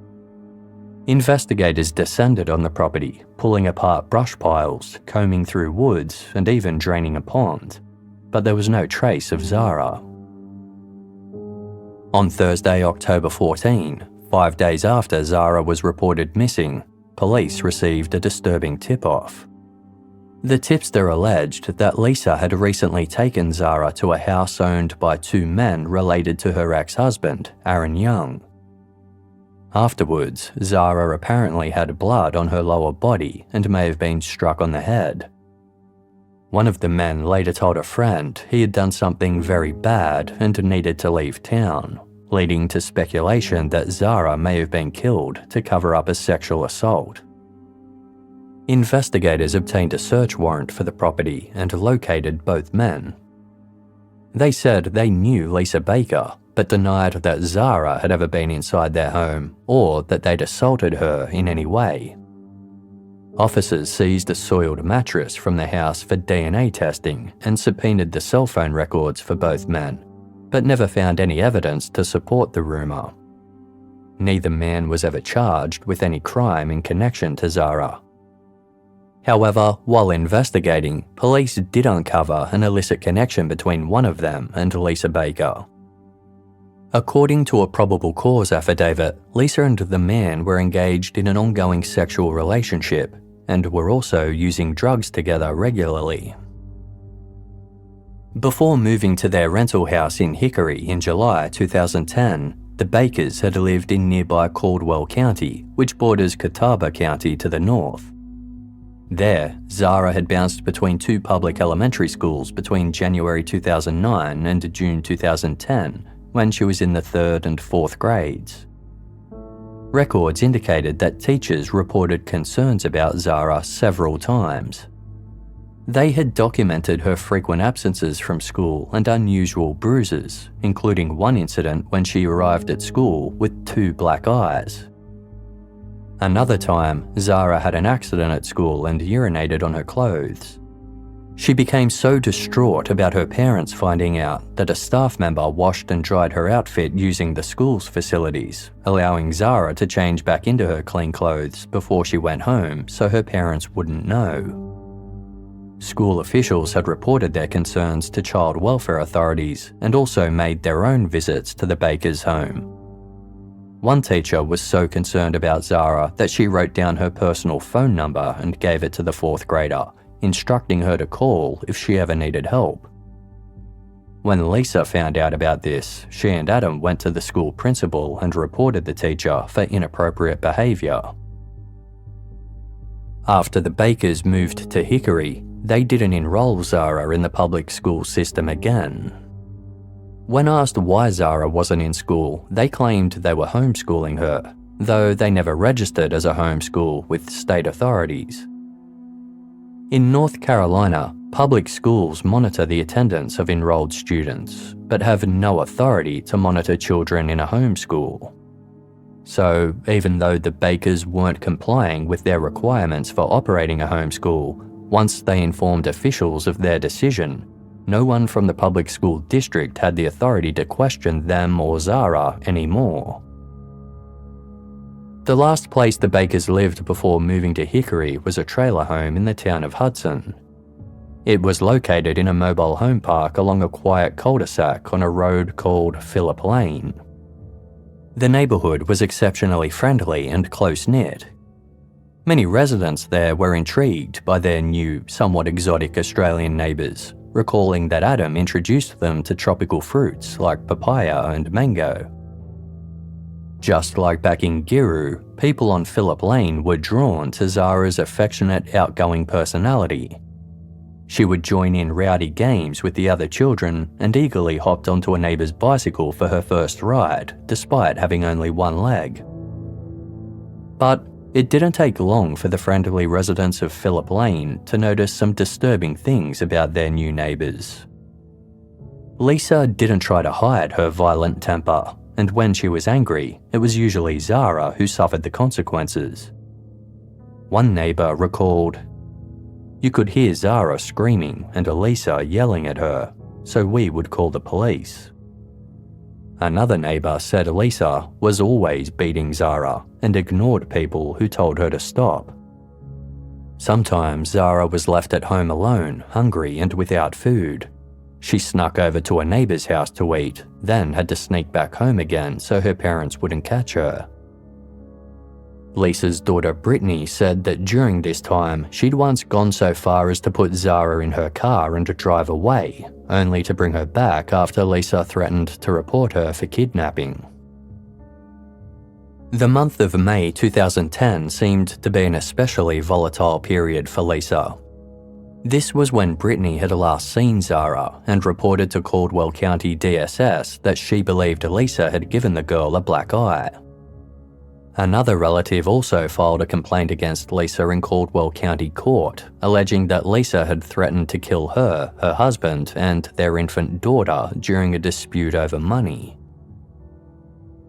Investigators descended on the property, pulling apart brush piles, combing through woods, and even draining a pond, but there was no trace of Zahra. On Thursday, October 14, 5 days after Zahra was reported missing, police received a disturbing tip-off. The tipster alleged that Lisa had recently taken Zahra to a house owned by 2 men related to her ex-husband, Aaron Young. Afterwards, Zahra apparently had blood on her lower body and may have been struck on the head. One of the men later told a friend he had done something very bad and needed to leave town, leading to speculation that Zahra may have been killed to cover up a sexual assault. Investigators obtained a search warrant for the property and located both men. They said they knew Lisa Baker, but denied that Zahra had ever been inside their home or that they'd assaulted her in any way. Officers seized a soiled mattress from the house for DNA testing and subpoenaed the cell phone records for both men, but never found any evidence to support the rumour. Neither man was ever charged with any crime in connection to Zahra. However, while investigating, police did uncover an illicit connection between one of them and Lisa Baker. According to a probable cause affidavit, Lisa and the man were engaged in an ongoing sexual relationship and were also using drugs together regularly. Before moving to their rental house in Hickory in July 2010, the Bakers had lived in nearby Caldwell County, which borders Catawba County to the north. There, Zahra had bounced between two public elementary schools between January 2009 and June 2010, when she was in the 3rd and 4th grades. Records indicated that teachers reported concerns about Zahra several times. They had documented her frequent absences from school and unusual bruises, including one incident when she arrived at school with 2 black eyes. Another time, Zahra had an accident at school and urinated on her clothes. She became so distraught about her parents finding out that a staff member washed and dried her outfit using the school's facilities, allowing Zahra to change back into her clean clothes before she went home so her parents wouldn't know. School officials had reported their concerns to child welfare authorities and also made their own visits to the Bakers' home. One teacher was so concerned about Zahra that she wrote down her personal phone number and gave it to the 4th grader, instructing her to call if she ever needed help. When Lisa found out about this, she and Adam went to the school principal and reported the teacher for inappropriate behaviour. After the Bakers moved to Hickory, they didn't enroll Zahra in the public school system again. When asked why Zahra wasn't in school, they claimed they were homeschooling her, though they never registered as a homeschool with state authorities. In North Carolina, public schools monitor the attendance of enrolled students, but have no authority to monitor children in a homeschool. So, even though the Bakers weren't complying with their requirements for operating a homeschool, once they informed officials of their decision, no one from the public school district had the authority to question them or Zahra anymore. The last place the Bakers lived before moving to Hickory was a trailer home in the town of Hudson. It was located in a mobile home park along a quiet cul-de-sac on a road called Phillip Lane. The neighbourhood was exceptionally friendly and close-knit. Many residents there were intrigued by their new, somewhat exotic Australian neighbours, recalling that Adam introduced them to tropical fruits like papaya and mango. Just like back in Giru, people on Phillip Lane were drawn to Zahra's affectionate, outgoing personality. She would join in rowdy games with the other children and eagerly hopped onto a neighbour's bicycle for her first ride, despite having only one leg. But it didn't take long for the friendly residents of Phillip Lane to notice some disturbing things about their new neighbours. Lisa didn't try to hide her violent temper, and when she was angry, it was usually Zahra who suffered the consequences. One neighbour recalled, "You could hear Zahra screaming and Lisa yelling at her, so we would call the police." Another neighbour said Lisa was always beating Zahra and ignored people who told her to stop. Sometimes Zahra was left at home alone, hungry and without food. She snuck over to a neighbour's house to eat, then had to sneak back home again so her parents wouldn't catch her. Lisa's daughter Brittany said that during this time, she'd once gone so far as to put Zahra in her car and to drive away, only to bring her back after Lisa threatened to report her for kidnapping. The month of May 2010 seemed to be an especially volatile period for Lisa. This was when Brittany had last seen Zahra and reported to Caldwell County DSS that she believed Lisa had given the girl a black eye. Another relative also filed a complaint against Lisa in Caldwell County Court, alleging that Lisa had threatened to kill her husband, and their infant daughter during a dispute over money.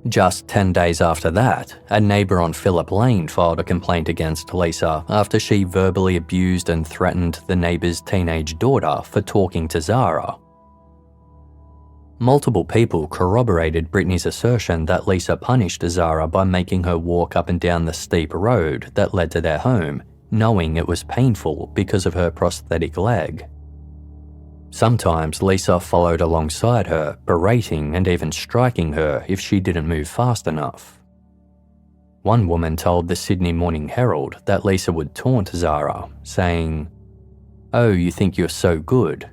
Just 10 days after that, a neighbour on Phillip Lane filed a complaint against Lisa after she verbally abused and threatened the neighbour's teenage daughter for talking to Zahra. Multiple people corroborated Brittany's assertion that Lisa punished Zahra by making her walk up and down the steep road that led to their home, knowing it was painful because of her prosthetic leg. Sometimes Lisa followed alongside her, berating and even striking her if she didn't move fast enough. One woman told the Sydney Morning Herald that Lisa would taunt Zahra, saying, "Oh, you think you're so good?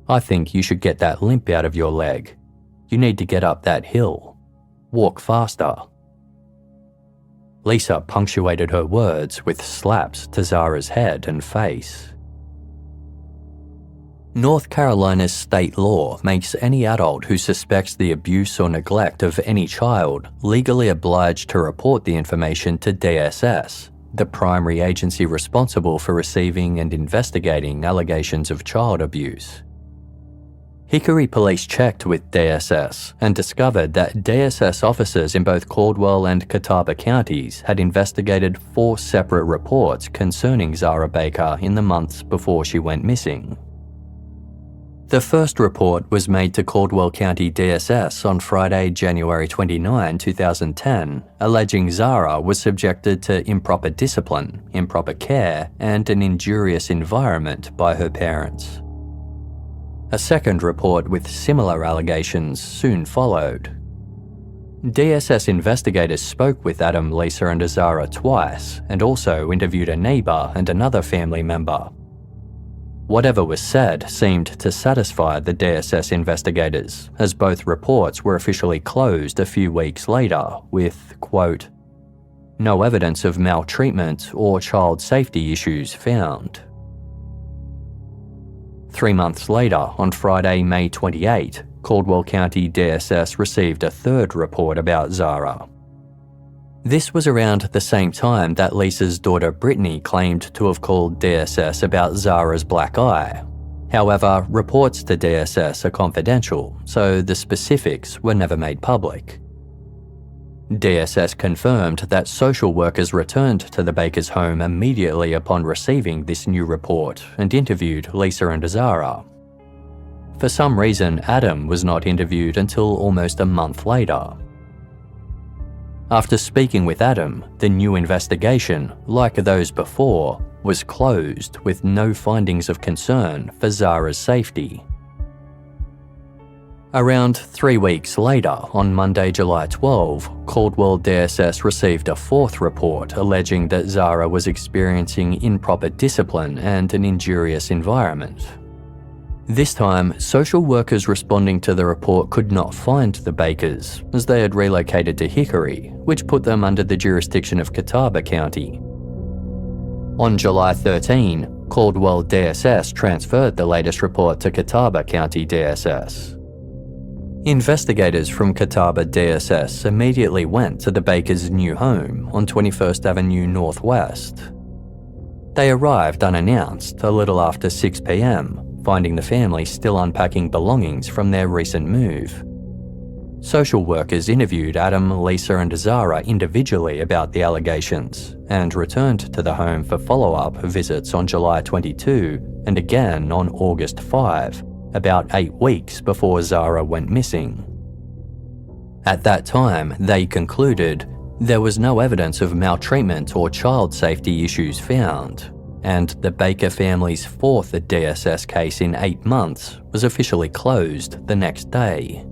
I think you should get that limp out of your leg. You need to get up that hill. Walk faster." Lisa punctuated her words with slaps to Zahra's head and face. North Carolina's state law makes any adult who suspects the abuse or neglect of any child legally obliged to report the information to DSS, the primary agency responsible for receiving and investigating allegations of child abuse. Hickory police checked with DSS and discovered that DSS officers in both Caldwell and Catawba counties had investigated 4 separate reports concerning Zahra Baker in the months before she went missing. The first report was made to Caldwell County DSS on Friday, January 29, 2010, alleging Zahra was subjected to improper discipline, improper care, and an injurious environment by her parents. A second report with similar allegations soon followed. DSS investigators spoke with Adam, Lisa, and Zahra twice, and also interviewed a neighbour and another family member. Whatever was said seemed to satisfy the DSS investigators, as both reports were officially closed a few weeks later with, quote, "No evidence of maltreatment or child safety issues found." 3 months later, on Friday, May 28, Caldwell County DSS received a third report about Zahra. This was around the same time that Lisa's daughter Brittany claimed to have called DSS about Zahra's black eye. However, reports to DSS are confidential, so the specifics were never made public. DSS confirmed that social workers returned to the Bakers' home immediately upon receiving this new report and interviewed Lisa and Zahra. For some reason, Adam was not interviewed until almost a month later. After speaking with Adam, the new investigation, like those before, was closed with no findings of concern for Zahra's safety. Around 3 weeks later, on Monday, July 12, Caldwell DSS received a fourth report alleging that Zahra was experiencing improper discipline and an injurious environment. This time, social workers responding to the report could not find the Bakers, as they had relocated to Hickory, which put them under the jurisdiction of Catawba County. On July 13, Caldwell DSS transferred the latest report to Catawba County DSS. Investigators from Catawba DSS immediately went to the Bakers' new home on 21st Avenue Northwest. They arrived unannounced a little after 6 p.m, finding the family still unpacking belongings from their recent move. Social workers interviewed Adam, Lisa, and Zahra individually about the allegations and returned to the home for follow-up visits on July 22 and again on August 5, about 8 weeks before Zahra went missing. At that time, they concluded there was no evidence of maltreatment or child safety issues found, and the Baker family's fourth DSS case in 8 months was officially closed the next day.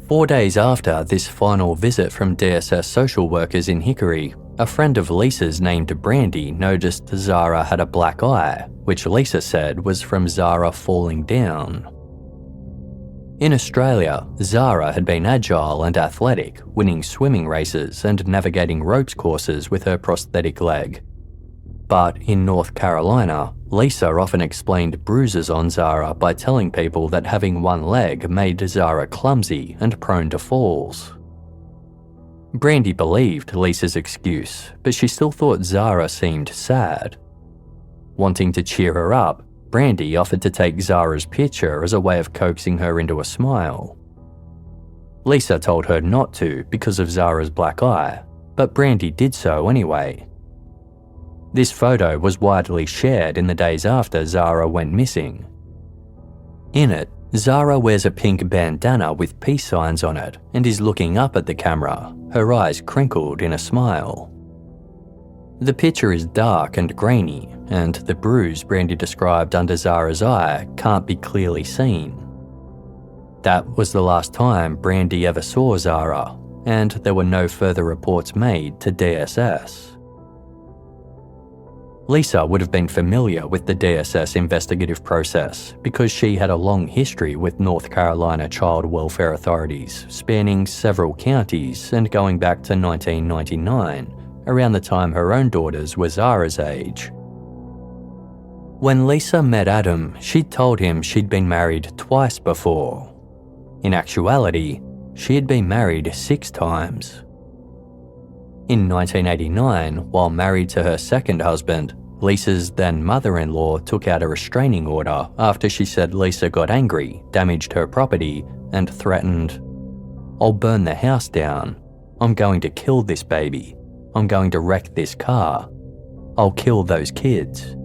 4 days after this final visit from DSS social workers in Hickory, a friend of Lisa's named Brandy noticed Zahra had a black eye, which Lisa said was from Zahra falling down. In Australia, Zahra had been agile and athletic, winning swimming races and navigating ropes courses with her prosthetic leg. But in North Carolina, Lisa often explained bruises on Zahra by telling people that having one leg made Zahra clumsy and prone to falls. Brandy believed Lisa's excuse, but she still thought Zahra seemed sad. Wanting to cheer her up, Brandy offered to take Zahra's picture as a way of coaxing her into a smile. Lisa told her not to because of Zahra's black eye, but Brandy did so anyway. This photo was widely shared in the days after Zahra went missing. In it, Zahra wears a pink bandana with peace signs on it and is looking up at the camera, her eyes crinkled in a smile. The picture is dark and grainy, and the bruise Brandy described under Zahra's eye can't be clearly seen. That was the last time Brandy ever saw Zahra, and there were no further reports made to DSS. Lisa would have been familiar with the DSS investigative process because she had a long history with North Carolina child welfare authorities, spanning several counties and going back to 1999, around the time her own daughters were Zahra's age. When Lisa met Adam, she'd told him she'd been married twice before. In actuality, she had been married 6 times. In 1989, while married to her second husband, Lisa's then mother-in-law took out a restraining order after she said Lisa got angry, damaged her property, and threatened, "I'll burn the house down. I'm going to kill this baby. I'm going to wreck this car. I'll kill those kids."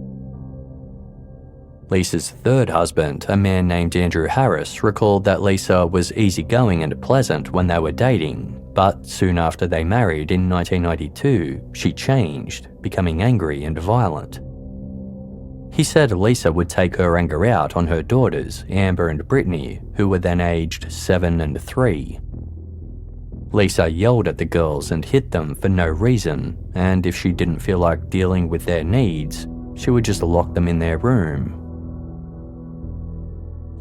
Lisa's third husband, a man named Andrew Harris, recalled that Lisa was easygoing and pleasant when they were dating, but soon after they married in 1992, she changed, becoming angry and violent. He said Lisa would take her anger out on her daughters, Amber and Brittany, who were then aged 7 and 3. Lisa yelled at the girls and hit them for no reason, and if she didn't feel like dealing with their needs, she would just lock them in their room.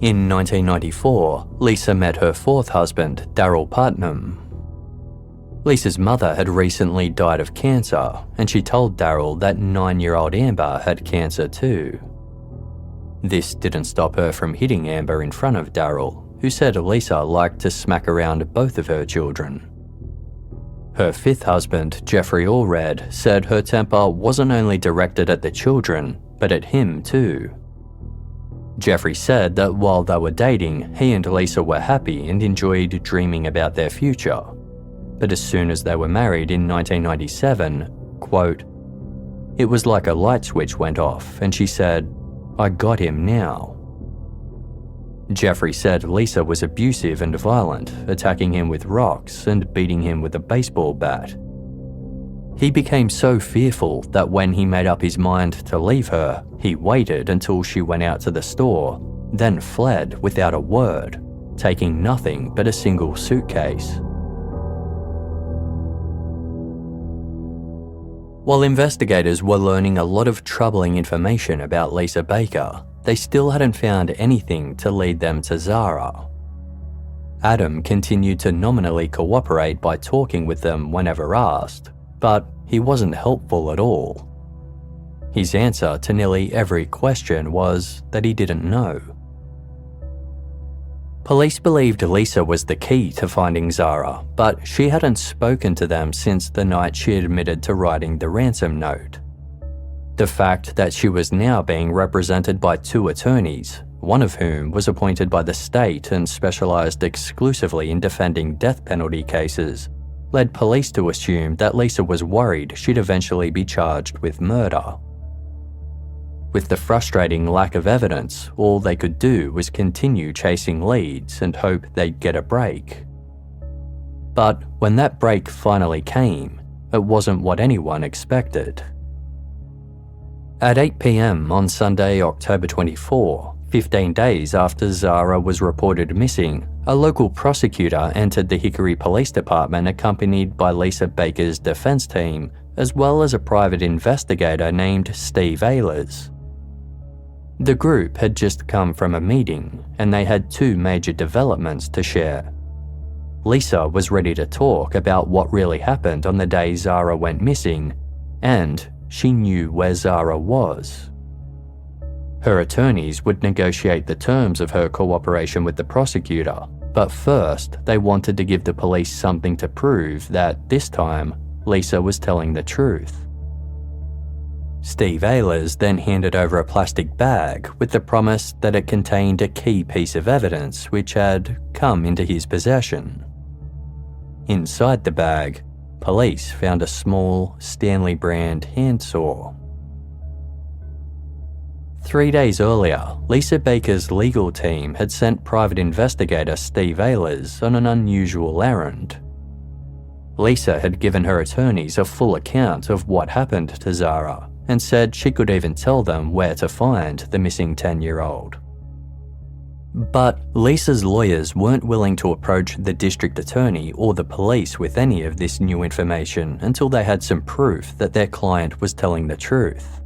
In 1994, Lisa met her fourth husband, Daryl Putnam. Lisa's mother had recently died of cancer, and she told Daryl that 9-year-old Amber had cancer too. This didn't stop her from hitting Amber in front of Daryl, who said Lisa liked to smack around both of her children. Her fifth husband, Jeffrey Allred, said her temper wasn't only directed at the children, but at him too. Jeffrey said that while they were dating, he and Lisa were happy and enjoyed dreaming about their future. But as soon as they were married in 1997, quote, "It was like a light switch went off and she said, 'I got him now.'" Jeffrey said Lisa was abusive and violent, attacking him with rocks and beating him with a baseball bat. He became so fearful that when he made up his mind to leave her, he waited until she went out to the store, then fled without a word, taking nothing but a single suitcase. While investigators were learning a lot of troubling information about Lisa Baker, they still hadn't found anything to lead them to Zahra. Adam continued to nominally cooperate by talking with them whenever asked, but he wasn't helpful at all. His answer to nearly every question was that he didn't know. Police believed Lisa was the key to finding Zahra, but she hadn't spoken to them since the night she admitted to writing the ransom note. The fact that she was now being represented by 2 attorneys, one of whom was appointed by the state and specialized exclusively in defending death penalty cases, led police to assume that Lisa was worried she'd eventually be charged with murder. With the frustrating lack of evidence, all they could do was continue chasing leads and hope they'd get a break. But when that break finally came, it wasn't what anyone expected. At 8 p.m. on Sunday, October 24, 15 days after Zahra was reported missing, a local prosecutor entered the Hickory Police Department accompanied by Lisa Baker's defense team, as well as a private investigator named Steve Ehlers. The group had just come from a meeting, and they had 2 major developments to share. Lisa was ready to talk about what really happened on the day Zahra went missing, and she knew where Zahra was. Her attorneys would negotiate the terms of her cooperation with the prosecutor, but first they wanted to give the police something to prove that, this time, Lisa was telling the truth. Steve Ehlers then handed over a plastic bag with the promise that it contained a key piece of evidence which had come into his possession. Inside the bag, police found a small Stanley brand handsaw. 3 days earlier, Lisa Baker's legal team had sent private investigator Steve Ehlers on an unusual errand. Lisa had given her attorneys a full account of what happened to Zahra and said she could even tell them where to find the missing 10-year-old. But Lisa's lawyers weren't willing to approach the district attorney or the police with any of this new information until they had some proof that their client was telling the truth.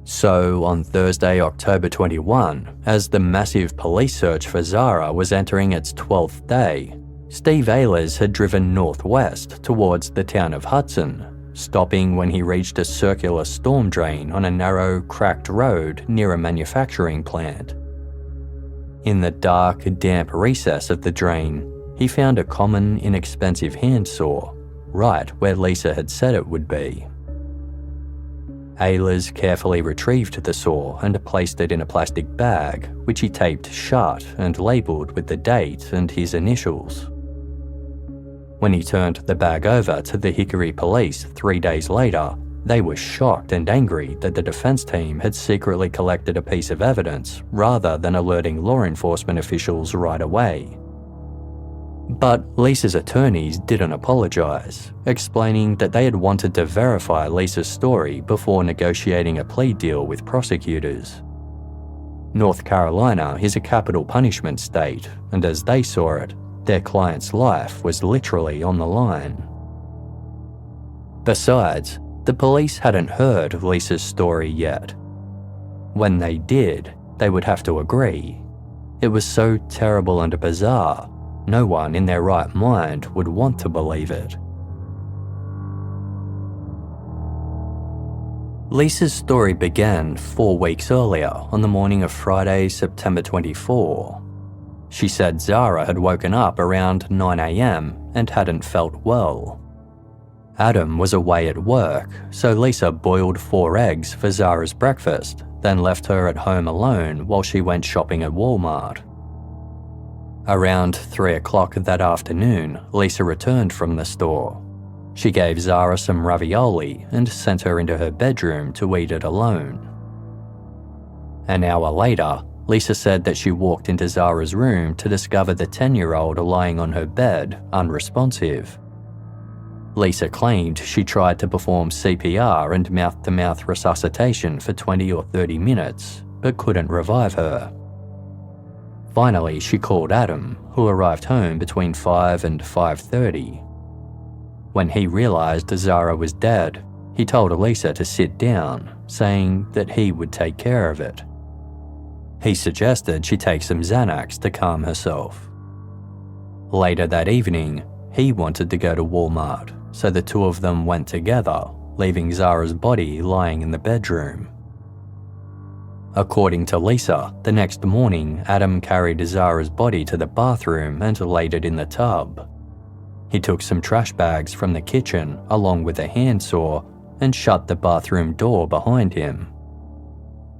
So, on Thursday, October 21, as the massive police search for Zahra was entering its 12th day, Steve Ehlers had driven northwest towards the town of Hudson, stopping when he reached a circular storm drain on a narrow, cracked road near a manufacturing plant. In the dark, damp recess of the drain, he found a common, inexpensive handsaw, right where Lisa had said it would be. Ehlers carefully retrieved the saw and placed it in a plastic bag, which he taped shut and labelled with the date and his initials. When he turned the bag over to the Hickory police 3 days later, they were shocked and angry that the defense team had secretly collected a piece of evidence rather than alerting law enforcement officials right away. But Lisa's attorneys didn't apologize, explaining that they had wanted to verify Lisa's story before negotiating a plea deal with prosecutors. North Carolina is a capital punishment state, and as they saw it, their client's life was literally on the line. Besides, the police hadn't heard Lisa's story yet. When they did, they would have to agree. It was so terrible and bizarre, no one in their right mind would want to believe it. Lisa's story began 4 weeks earlier on the morning of Friday, September 24. She said Zahra had woken up around 9 a.m. and hadn't felt well. Adam was away at work, so Lisa boiled 4 eggs for Zahra's breakfast, then left her at home alone while she went shopping at Walmart. Around 3 o'clock that afternoon, Lisa returned from the store. She gave Zahra some ravioli and sent her into her bedroom to eat it alone. An hour later, Lisa said that she walked into Zahra's room to discover the 10-year-old lying on her bed, unresponsive. Lisa claimed she tried to perform CPR and mouth-to-mouth resuscitation for 20 or 30 minutes, but couldn't revive her. Finally, she called Adam, who arrived home between 5 and 5:30. When he realized Zahra was dead, he told Lisa to sit down, saying that he would take care of it. He suggested she take some Xanax to calm herself. Later that evening, he wanted to go to Walmart, so the two of them went together, leaving Zahra's body lying in the bedroom. According to Lisa, the next morning, Adam carried Zahra's body to the bathroom and laid it in the tub. He took some trash bags from the kitchen, along with a handsaw, and shut the bathroom door behind him.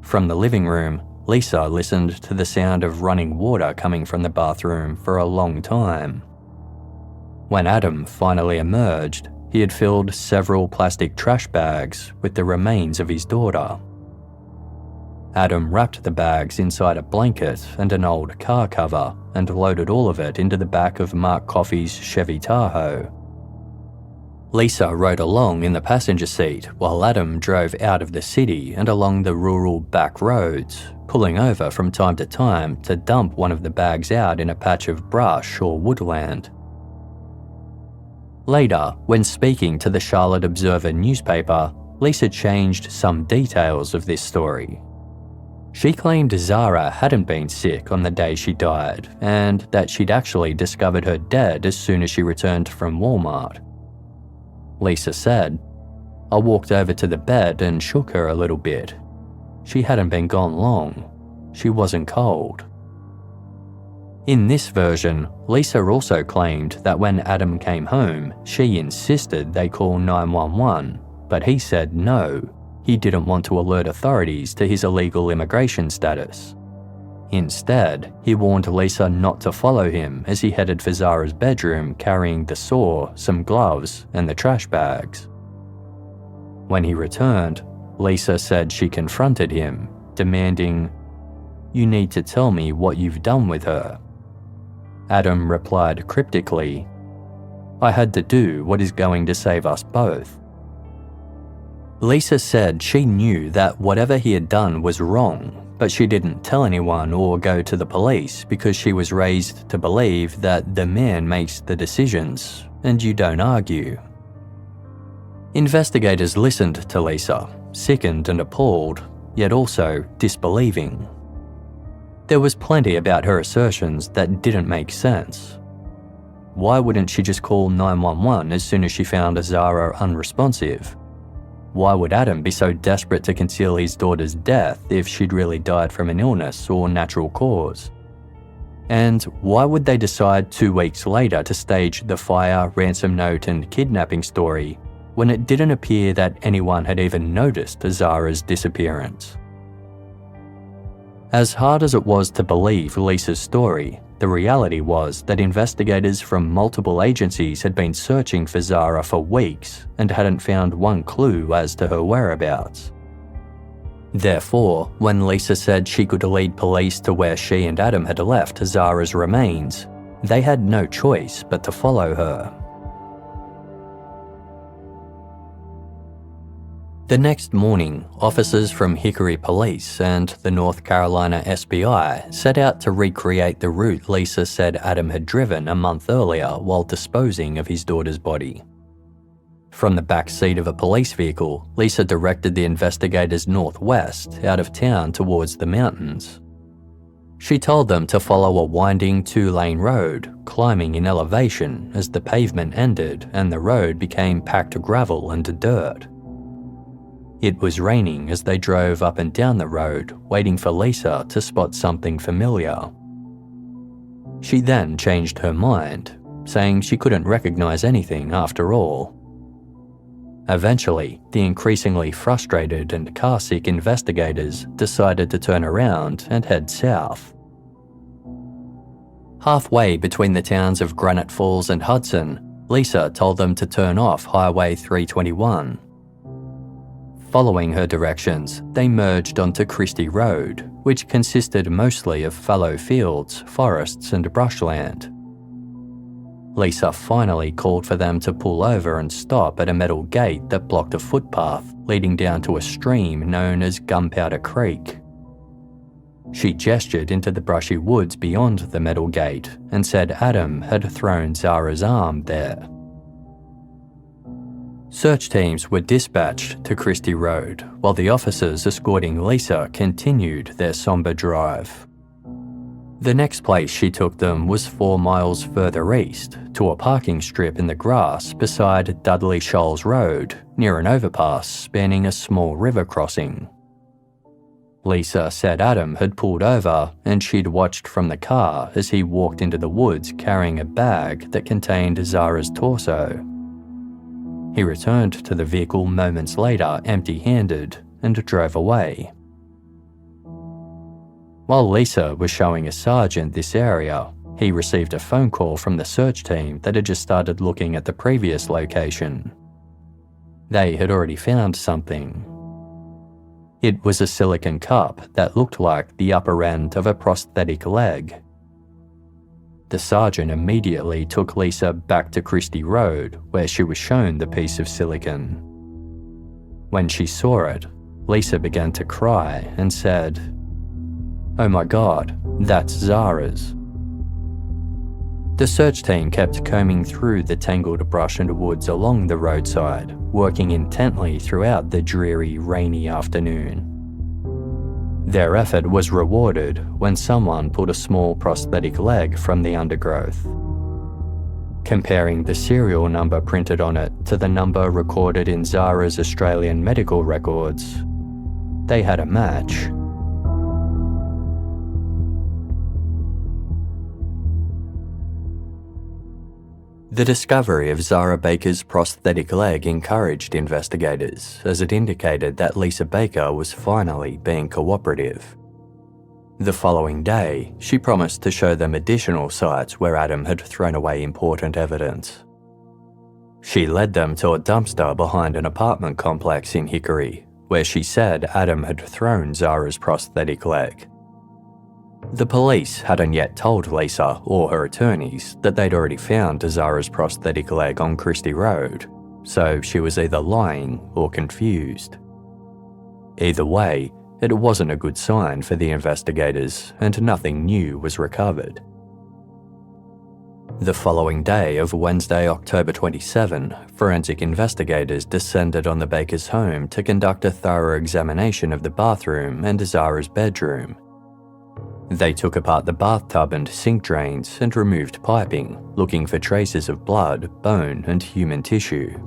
From the living room, Lisa listened to the sound of running water coming from the bathroom for a long time. When Adam finally emerged, he had filled several plastic trash bags with the remains of his daughter. Adam wrapped the bags inside a blanket and an old car cover and loaded all of it into the back of Mark Coffey's Chevy Tahoe. Lisa rode along in the passenger seat while Adam drove out of the city and along the rural back roads, pulling over from time to time to dump one of the bags out in a patch of brush or woodland. Later, when speaking to the Charlotte Observer newspaper, Lisa changed some details of this story. She claimed Zahra hadn't been sick on the day she died, and that she'd actually discovered her dead as soon as she returned from Walmart. Lisa said, I walked over to the bed and shook her a little bit. She hadn't been gone long. She wasn't cold. In this version, Lisa also claimed that when Adam came home, she insisted they call 911, but he said no, he didn't want to alert authorities to his illegal immigration status. Instead, he warned Lisa not to follow him as he headed for Zahra's bedroom carrying the saw, some gloves, and the trash bags. When he returned, Lisa said she confronted him, demanding, "You need to tell me what you've done with her." Adam replied cryptically, "I had to do what is going to save us both." Lisa said she knew that whatever he had done was wrong, but she didn't tell anyone or go to the police because she was raised to believe that the man makes the decisions and you don't argue. Investigators listened to Lisa, sickened and appalled, yet also disbelieving. There was plenty about her assertions that didn't make sense. Why wouldn't she just call 911 as soon as she found Zahra unresponsive? Why would Adam be so desperate to conceal his daughter's death if she'd really died from an illness or natural cause? And why would they decide 2 weeks later to stage the fire, ransom note and kidnapping story when it didn't appear that anyone had even noticed Zahra's disappearance? As hard as it was to believe Lisa's story, the reality was that investigators from multiple agencies had been searching for Zahra for weeks and hadn't found one clue as to her whereabouts. Therefore, when Lisa said she could lead police to where she and Adam had left Zahra's remains, they had no choice but to follow her. The next morning, officers from Hickory Police and the North Carolina SBI set out to recreate the route Lisa said Adam had driven a month earlier while disposing of his daughter's body. From the back seat of a police vehicle, Lisa directed the investigators northwest, out of town towards the mountains. She told them to follow a winding 2-lane road, climbing in elevation as the pavement ended and the road became packed gravel and dirt. It was raining as they drove up and down the road, waiting for Lisa to spot something familiar. She then changed her mind, saying she couldn't recognize anything after all. Eventually, the increasingly frustrated and car-sick investigators decided to turn around and head south. Halfway between the towns of Granite Falls and Hudson, Lisa told them to turn off Highway 321. Following her directions, they merged onto Christie Road, which consisted mostly of fallow fields, forests and brushland. Lisa finally called for them to pull over and stop at a metal gate that blocked a footpath leading down to a stream known as Gunpowder Creek. She gestured into the brushy woods beyond the metal gate and said Adam had thrown Zahra's arm there. Search teams were dispatched to Christie Road, while the officers escorting Lisa continued their somber drive. The next place she took them was 4 miles further east, to a parking strip in the grass beside Dudley Shoals Road, near an overpass spanning a small river crossing. Lisa said Adam had pulled over and she'd watched from the car as he walked into the woods carrying a bag that contained Zahra's torso. He returned to the vehicle moments later empty-handed and drove away. While Lisa was showing a sergeant this area, he received a phone call from the search team that had just started looking at the previous location. They had already found something. It was a silicone cup that looked like the upper end of a prosthetic leg. The sergeant immediately took Lisa back to Christie Road, where she was shown the piece of silicone. When she saw it, Lisa began to cry and said, "Oh my God, that's Zahra's." The search team kept combing through the tangled brush and woods along the roadside, working intently throughout the dreary, rainy afternoon. Their effort was rewarded when someone pulled a small prosthetic leg from the undergrowth. Comparing the serial number printed on it to the number recorded in Zahra's Australian medical records, they had a match. The discovery of Zahra Baker's prosthetic leg encouraged investigators, as it indicated that Lisa Baker was finally being cooperative. The following day, she promised to show them additional sites where Adam had thrown away important evidence. She led them to a dumpster behind an apartment complex in Hickory, where she said Adam had thrown Zahra's prosthetic leg. The police hadn't yet told Lisa or her attorneys that they'd already found Zahra's prosthetic leg on Christie Road, so she was either lying or confused. Either way, it wasn't a good sign for the investigators, and nothing new was recovered. The following day of Wednesday, October 27, forensic investigators descended on the Bakers' home to conduct a thorough examination of the bathroom and Zahra's bedroom. They took apart the bathtub and sink drains and removed piping, looking for traces of blood, bone, and human tissue.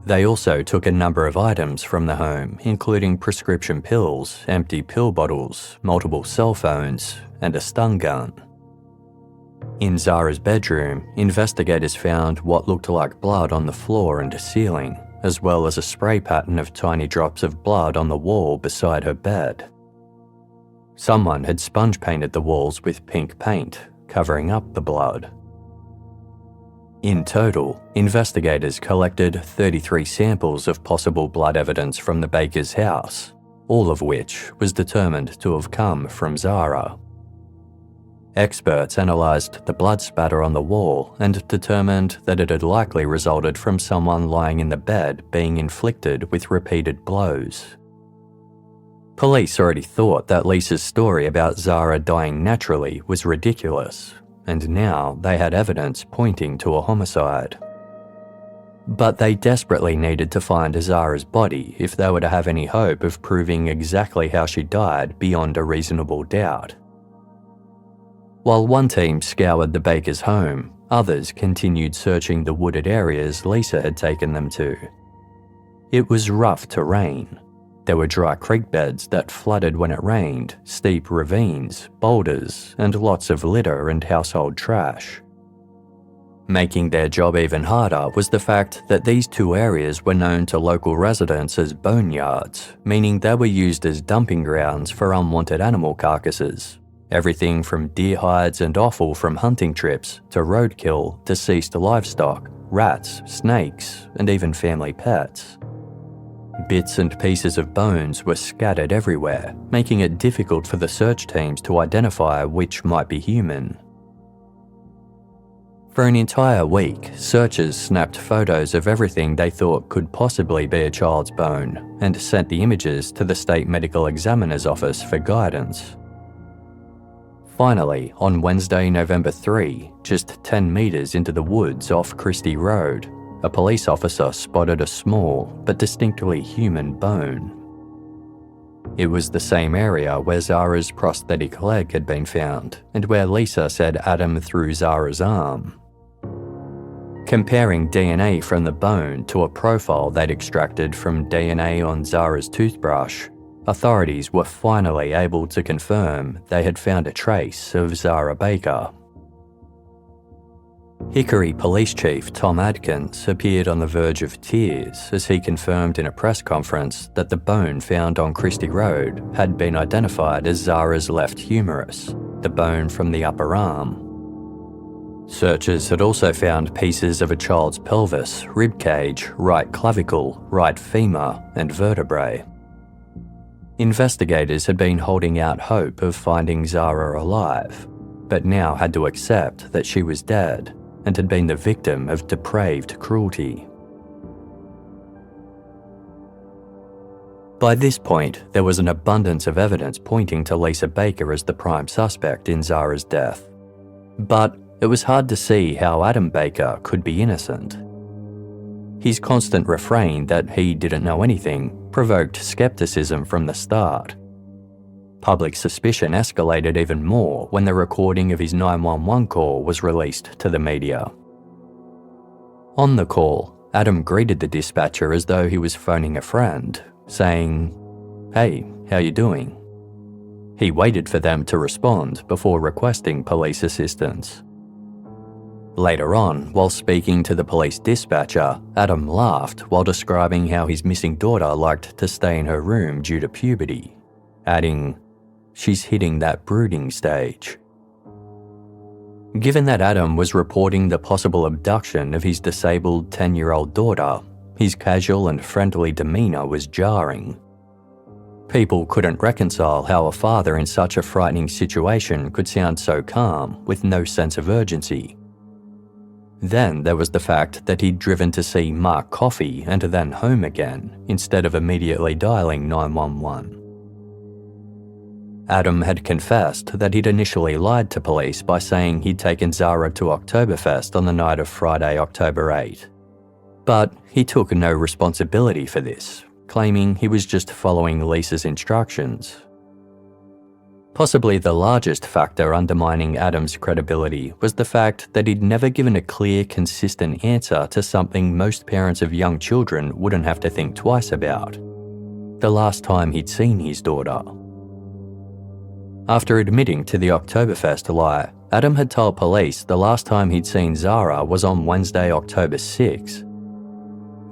They also took a number of items from the home, including prescription pills, empty pill bottles, multiple cell phones, and a stun gun. In Zahra's bedroom, investigators found what looked like blood on the floor and ceiling, as well as a spray pattern of tiny drops of blood on the wall beside her bed. Someone had sponge painted the walls with pink paint, covering up the blood. In total, investigators collected 33 samples of possible blood evidence from the Bakers' house, all of which was determined to have come from Zahra. Experts analysed the blood spatter on the wall and determined that it had likely resulted from someone lying in the bed being inflicted with repeated blows. Police already thought that Lisa's story about Zahra dying naturally was ridiculous, and now they had evidence pointing to a homicide. But they desperately needed to find Zahra's body if they were to have any hope of proving exactly how she died beyond a reasonable doubt. While one team scoured the Bakers' home, others continued searching the wooded areas Lisa had taken them to. It was rough terrain. There were dry creek beds that flooded when it rained, steep ravines, boulders, and lots of litter and household trash. Making their job even harder was the fact that these two areas were known to local residents as boneyards, meaning they were used as dumping grounds for unwanted animal carcasses. Everything from deer hides and offal from hunting trips to roadkill, deceased livestock, rats, snakes, and even family pets. Bits and pieces of bones were scattered everywhere, making it difficult for the search teams to identify which might be human. For an entire week, searchers snapped photos of everything they thought could possibly be a child's bone and sent the images to the state medical examiner's office for guidance. Finally, on Wednesday, November 3, just 10 metres into the woods off Christie Road, a police officer spotted a small but distinctly human bone. It was the same area where Zahra's prosthetic leg had been found, and where Lisa said Adam threw Zahra's arm. Comparing DNA from the bone to a profile they'd extracted from DNA on Zahra's toothbrush, authorities were finally able to confirm they had found a trace of Zahra Baker. Hickory Police Chief Tom Adkins appeared on the verge of tears as he confirmed in a press conference that the bone found on Christie Road had been identified as Zahra's left humerus, the bone from the upper arm. Searchers had also found pieces of a child's pelvis, ribcage, right clavicle, right femur, and vertebrae. Investigators had been holding out hope of finding Zahra alive, but now had to accept that she was dead and had been the victim of depraved cruelty. By this point, there was an abundance of evidence pointing to Lisa Baker as the prime suspect in Zahra's death. But it was hard to see how Adam Baker could be innocent. His constant refrain that he didn't know anything provoked skepticism from the start. Public suspicion escalated even more when the recording of his 911 call was released to the media. On the call, Adam greeted the dispatcher as though he was phoning a friend, saying, "Hey, how you doing?" He waited for them to respond before requesting police assistance. Later on, while speaking to the police dispatcher, Adam laughed while describing how his missing daughter liked to stay in her room due to puberty, adding, "She's hitting that brooding stage." Given that Adam was reporting the possible abduction of his disabled 10-year-old daughter, his casual and friendly demeanour was jarring. People couldn't reconcile how a father in such a frightening situation could sound so calm with no sense of urgency. Then there was the fact that he'd driven to see Mark Coffey and then home again, instead of immediately dialing 911. Adam had confessed that he'd initially lied to police by saying he'd taken Zahra to Oktoberfest on the night of Friday, October 8. But he took no responsibility for this, claiming he was just following Lisa's instructions. Possibly the largest factor undermining Adam's credibility was the fact that he'd never given a clear, consistent answer to something most parents of young children wouldn't have to think twice about: the last time he'd seen his daughter. After admitting to the Oktoberfest lie, Adam had told police the last time he'd seen Zahra was on Wednesday, October 6.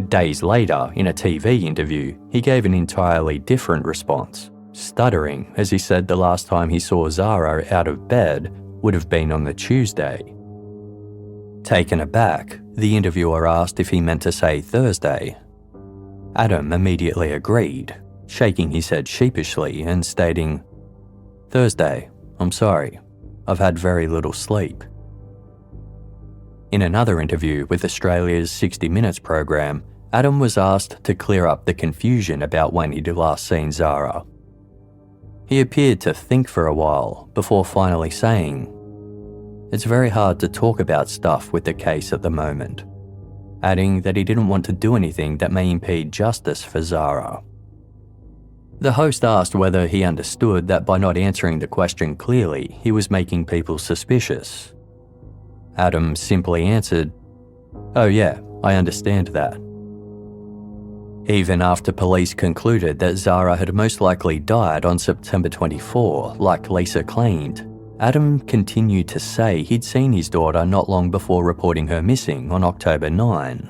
Days later, in a TV interview, he gave an entirely different response, stuttering as he said the last time he saw Zahra out of bed would have been on the Tuesday. Taken aback, the interviewer asked if he meant to say Thursday. Adam immediately agreed, shaking his head sheepishly and stating, "Thursday, I'm sorry, I've had very little sleep." In another interview with Australia's 60 Minutes program, Adam was asked to clear up the confusion about when he'd last seen Zahra. He appeared to think for a while before finally saying, "It's very hard to talk about stuff with the case at the moment," adding that he didn't want to do anything that may impede justice for Zahra. The host asked whether he understood that by not answering the question clearly, he was making people suspicious. Adam simply answered, "Oh yeah, I understand that." Even after police concluded that Zahra had most likely died on September 24, like Lisa claimed, Adam continued to say he'd seen his daughter not long before reporting her missing on October 9.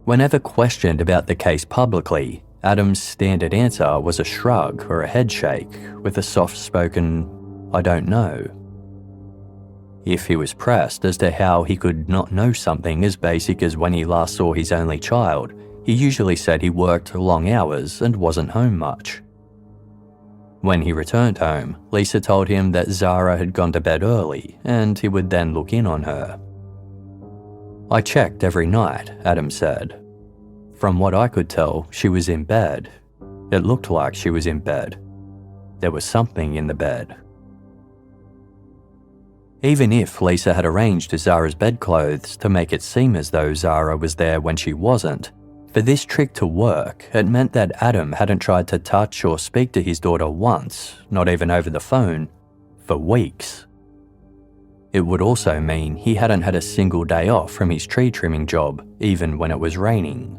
Whenever questioned about the case publicly, Adam's standard answer was a shrug or a head shake with a soft-spoken, "I don't know." If he was pressed as to how he could not know something as basic as when he last saw his only child, he usually said he worked long hours and wasn't home much. When he returned home, Lisa told him that Zahra had gone to bed early and he would then look in on her. "I checked every night," Adam said. "From what I could tell, she was in bed. It looked like she was in bed. There was something in the bed." Even if Lisa had arranged Zahra's bedclothes to make it seem as though Zahra was there when she wasn't, for this trick to work, it meant that Adam hadn't tried to touch or speak to his daughter once, not even over the phone, for weeks. It would also mean he hadn't had a single day off from his tree trimming job, even when it was raining.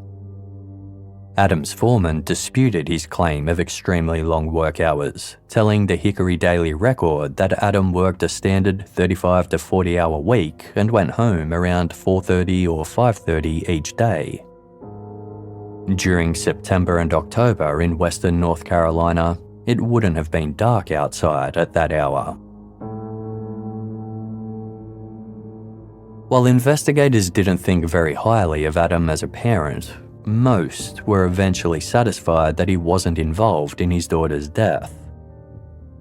Adam's foreman disputed his claim of extremely long work hours, telling the Hickory Daily Record that Adam worked a standard 35 to 40-hour week and went home around 4:30 or 5:30 each day. During September and October in western North Carolina, it wouldn't have been dark outside at that hour. While investigators didn't think very highly of Adam as a parent, most were eventually satisfied that he wasn't involved in his daughter's death.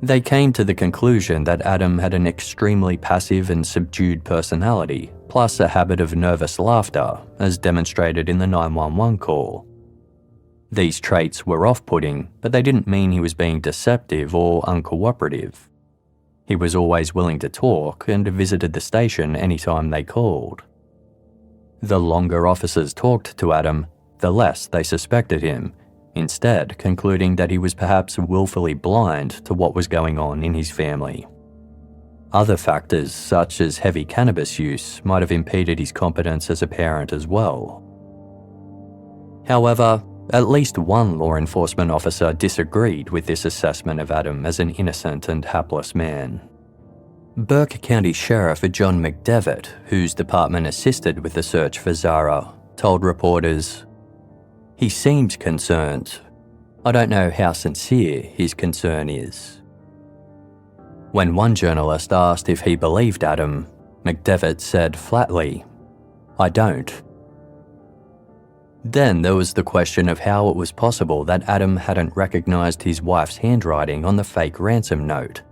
They came to the conclusion that Adam had an extremely passive and subdued personality, plus a habit of nervous laughter, as demonstrated in the 911 call. These traits were off-putting, but they didn't mean he was being deceptive or uncooperative. He was always willing to talk and visited the station anytime they called. The longer officers talked to Adam, the less they suspected him, instead concluding that he was perhaps willfully blind to what was going on in his family. Other factors, such as heavy cannabis use, might have impeded his competence as a parent as well. However, at least one law enforcement officer disagreed with this assessment of Adam as an innocent and hapless man. Burke County Sheriff John McDevitt, whose department assisted with the search for Zahra, told reporters, "He seemed concerned. I don't know how sincere his concern is." When one journalist asked if he believed Adam, McDevitt said flatly, "I don't." Then there was the question of how it was possible that Adam hadn't recognised his wife's handwriting on the fake ransom note.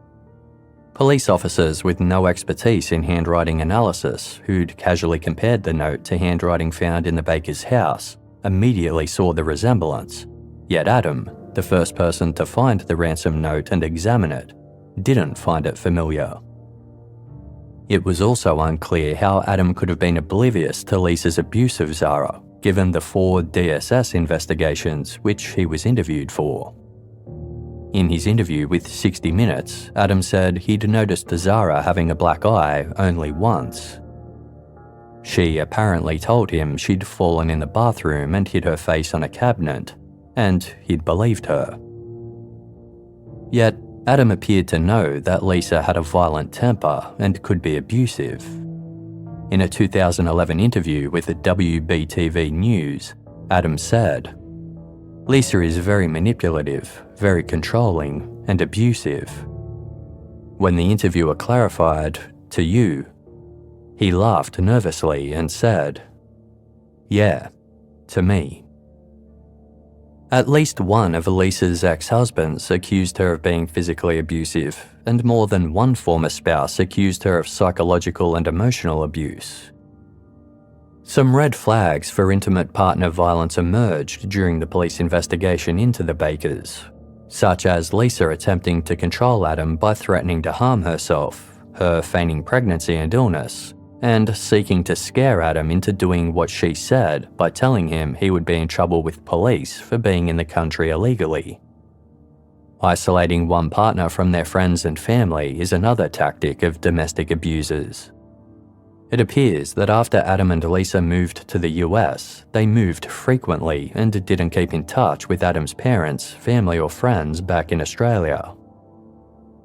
Police officers with no expertise in handwriting analysis, who'd casually compared the note to handwriting found in the Baker's house, immediately saw the resemblance. Yet Adam, the first person to find the ransom note and examine it, didn't find it familiar. It was also unclear how Adam could have been oblivious to Lisa's abuse of Zahra, given the 4 DSS investigations which he was interviewed for. In his interview with 60 Minutes, Adam said he'd noticed Zahra having a black eye only once. She apparently told him she'd fallen in the bathroom and hit her face on a cabinet, and he'd believed her. Yet, Adam appeared to know that Lisa had a violent temper and could be abusive. In a 2011 interview with the WBTV News, Adam said, "Lisa is very manipulative, very controlling, and abusive." When the interviewer clarified, "To you?" he laughed nervously and said, "Yeah, to me." At least one of Lisa's ex-husbands accused her of being physically abusive, and more than one former spouse accused her of psychological and emotional abuse. Some red flags for intimate partner violence emerged during the police investigation into the Bakers, such as Lisa attempting to control Adam by threatening to harm herself, her feigning pregnancy and illness, and seeking to scare Adam into doing what she said by telling him he would be in trouble with police for being in the country illegally. Isolating one partner from their friends and family is another tactic of domestic abusers. It appears that after Adam and Lisa moved to the US, they moved frequently and didn't keep in touch with Adam's parents, family or friends back in Australia.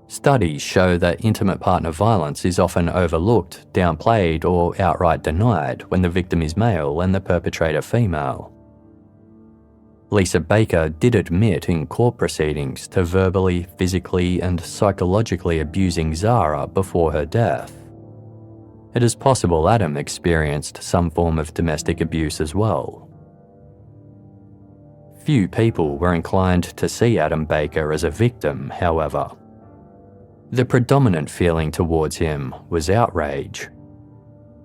Studies show that intimate partner violence is often overlooked, downplayed, or outright denied when the victim is male and the perpetrator female. Lisa Baker did admit in court proceedings to verbally, physically, and psychologically abusing Zahra before her death. It is possible Adam experienced some form of domestic abuse as well. Few people were inclined to see Adam Baker as a victim, however. The predominant feeling towards him was outrage.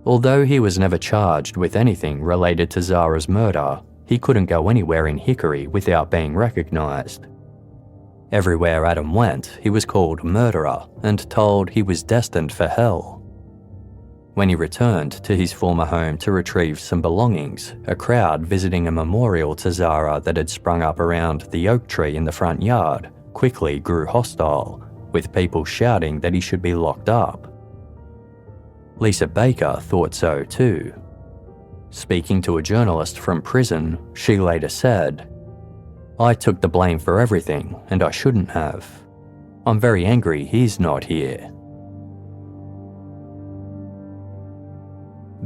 Although he was never charged with anything related to Zahra's murder, he couldn't go anywhere in Hickory without being recognised. Everywhere Adam went, he was called murderer and told he was destined for hell. When he returned to his former home to retrieve some belongings, a crowd visiting a memorial to Zahra that had sprung up around the oak tree in the front yard quickly grew hostile, with people shouting that he should be locked up. Lisa Baker thought so too. Speaking to a journalist from prison, she later said, "I took the blame for everything, and I shouldn't have. I'm very angry he's not here."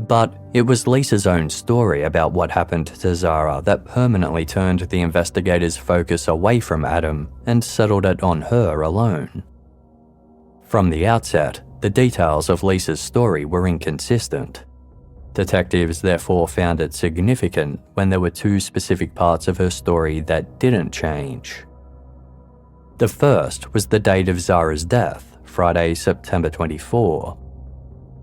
But it was Lisa's own story about what happened to Zahra that permanently turned the investigators' focus away from Adam and settled it on her alone. From the outset, the details of Lisa's story were inconsistent. Detectives therefore found it significant when there were 2 specific parts of her story that didn't change. The first was the date of Zahra's death, Friday, September 24.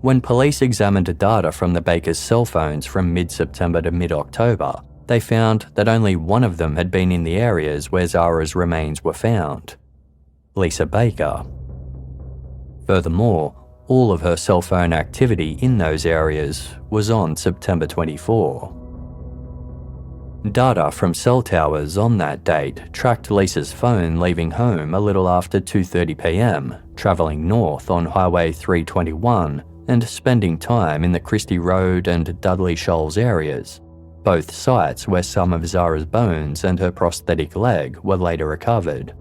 When police examined data from the Bakers' cell phones from mid-September to mid-October, they found that only one of them had been in the areas where Zahra's remains were found: Lisa Baker. Furthermore, all of her cell phone activity in those areas was on September 24. Data from cell towers on that date tracked Lisa's phone leaving home a little after 2:30 p.m, travelling north on Highway 321 and spending time in the Christie Road and Dudley Shoals areas, both sites where some of Zahra's bones and her prosthetic leg were later recovered.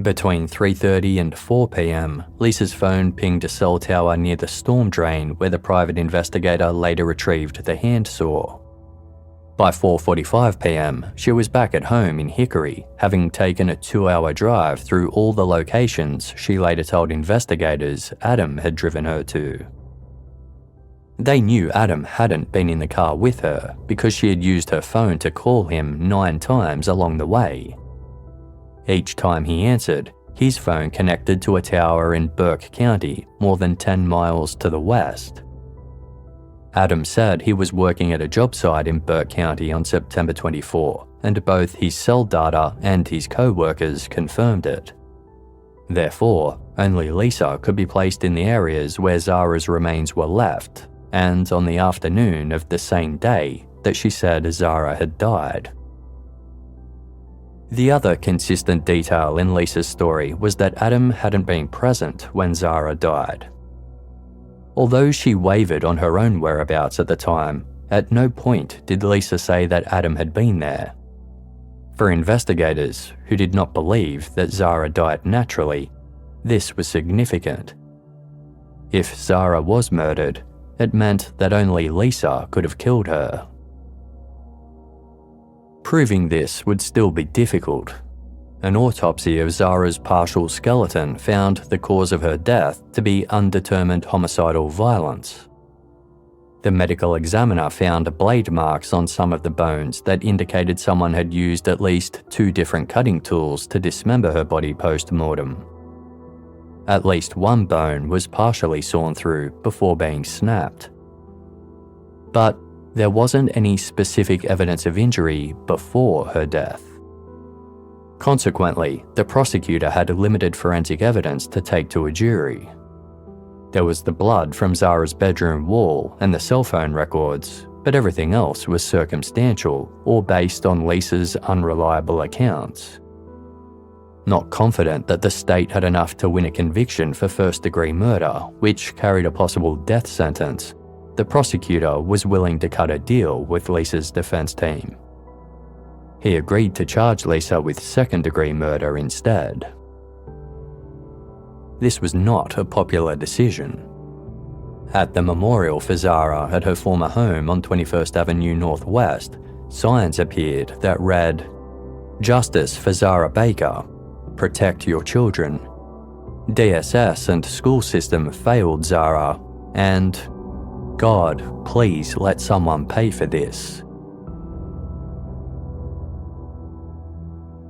Between 3:30 and 4 p.m, Lisa's phone pinged a cell tower near the storm drain where the private investigator later retrieved the handsaw. By 4:45 p.m, she was back at home in Hickory, having taken a 2-hour drive through all the locations she later told investigators Adam had driven her to. They knew Adam hadn't been in the car with her because she had used her phone to call him 9 times along the way. Each time he answered, his phone connected to a tower in Burke County, more than 10 miles to the west. Adam said he was working at a job site in Burke County on September 24, and both his cell data and his co-workers confirmed it. Therefore, only Lisa could be placed in the areas where Zahra's remains were left, and on the afternoon of the same day that she said Zahra had died. The other consistent detail in Lisa's story was that Adam hadn't been present when Zahra died. Although she wavered on her own whereabouts at the time, at no point did Lisa say that Adam had been there. For investigators who did not believe that Zahra died naturally, this was significant. If Zahra was murdered, it meant that only Lisa could have killed her. Proving this would still be difficult. An autopsy of Zahra's partial skeleton found the cause of her death to be undetermined homicidal violence. The medical examiner found blade marks on some of the bones that indicated someone had used at least 2 different cutting tools to dismember her body post-mortem. At least one bone was partially sawn through before being snapped. But there wasn't any specific evidence of injury before her death. Consequently, the prosecutor had limited forensic evidence to take to a jury. There was the blood from Zahra's bedroom wall and the cell phone records, but everything else was circumstantial or based on Lisa's unreliable accounts. Not confident that the state had enough to win a conviction for first-degree murder, which carried a possible death sentence, the prosecutor was willing to cut a deal with Lisa's defense team. He agreed to charge Lisa with second-degree murder instead. This was not a popular decision. At the memorial for Zahra at her former home on 21st Avenue Northwest, signs appeared that read, "Justice for Zahra Baker. Protect your children. DSS and school system failed Zahra," and "God, please let someone pay for this."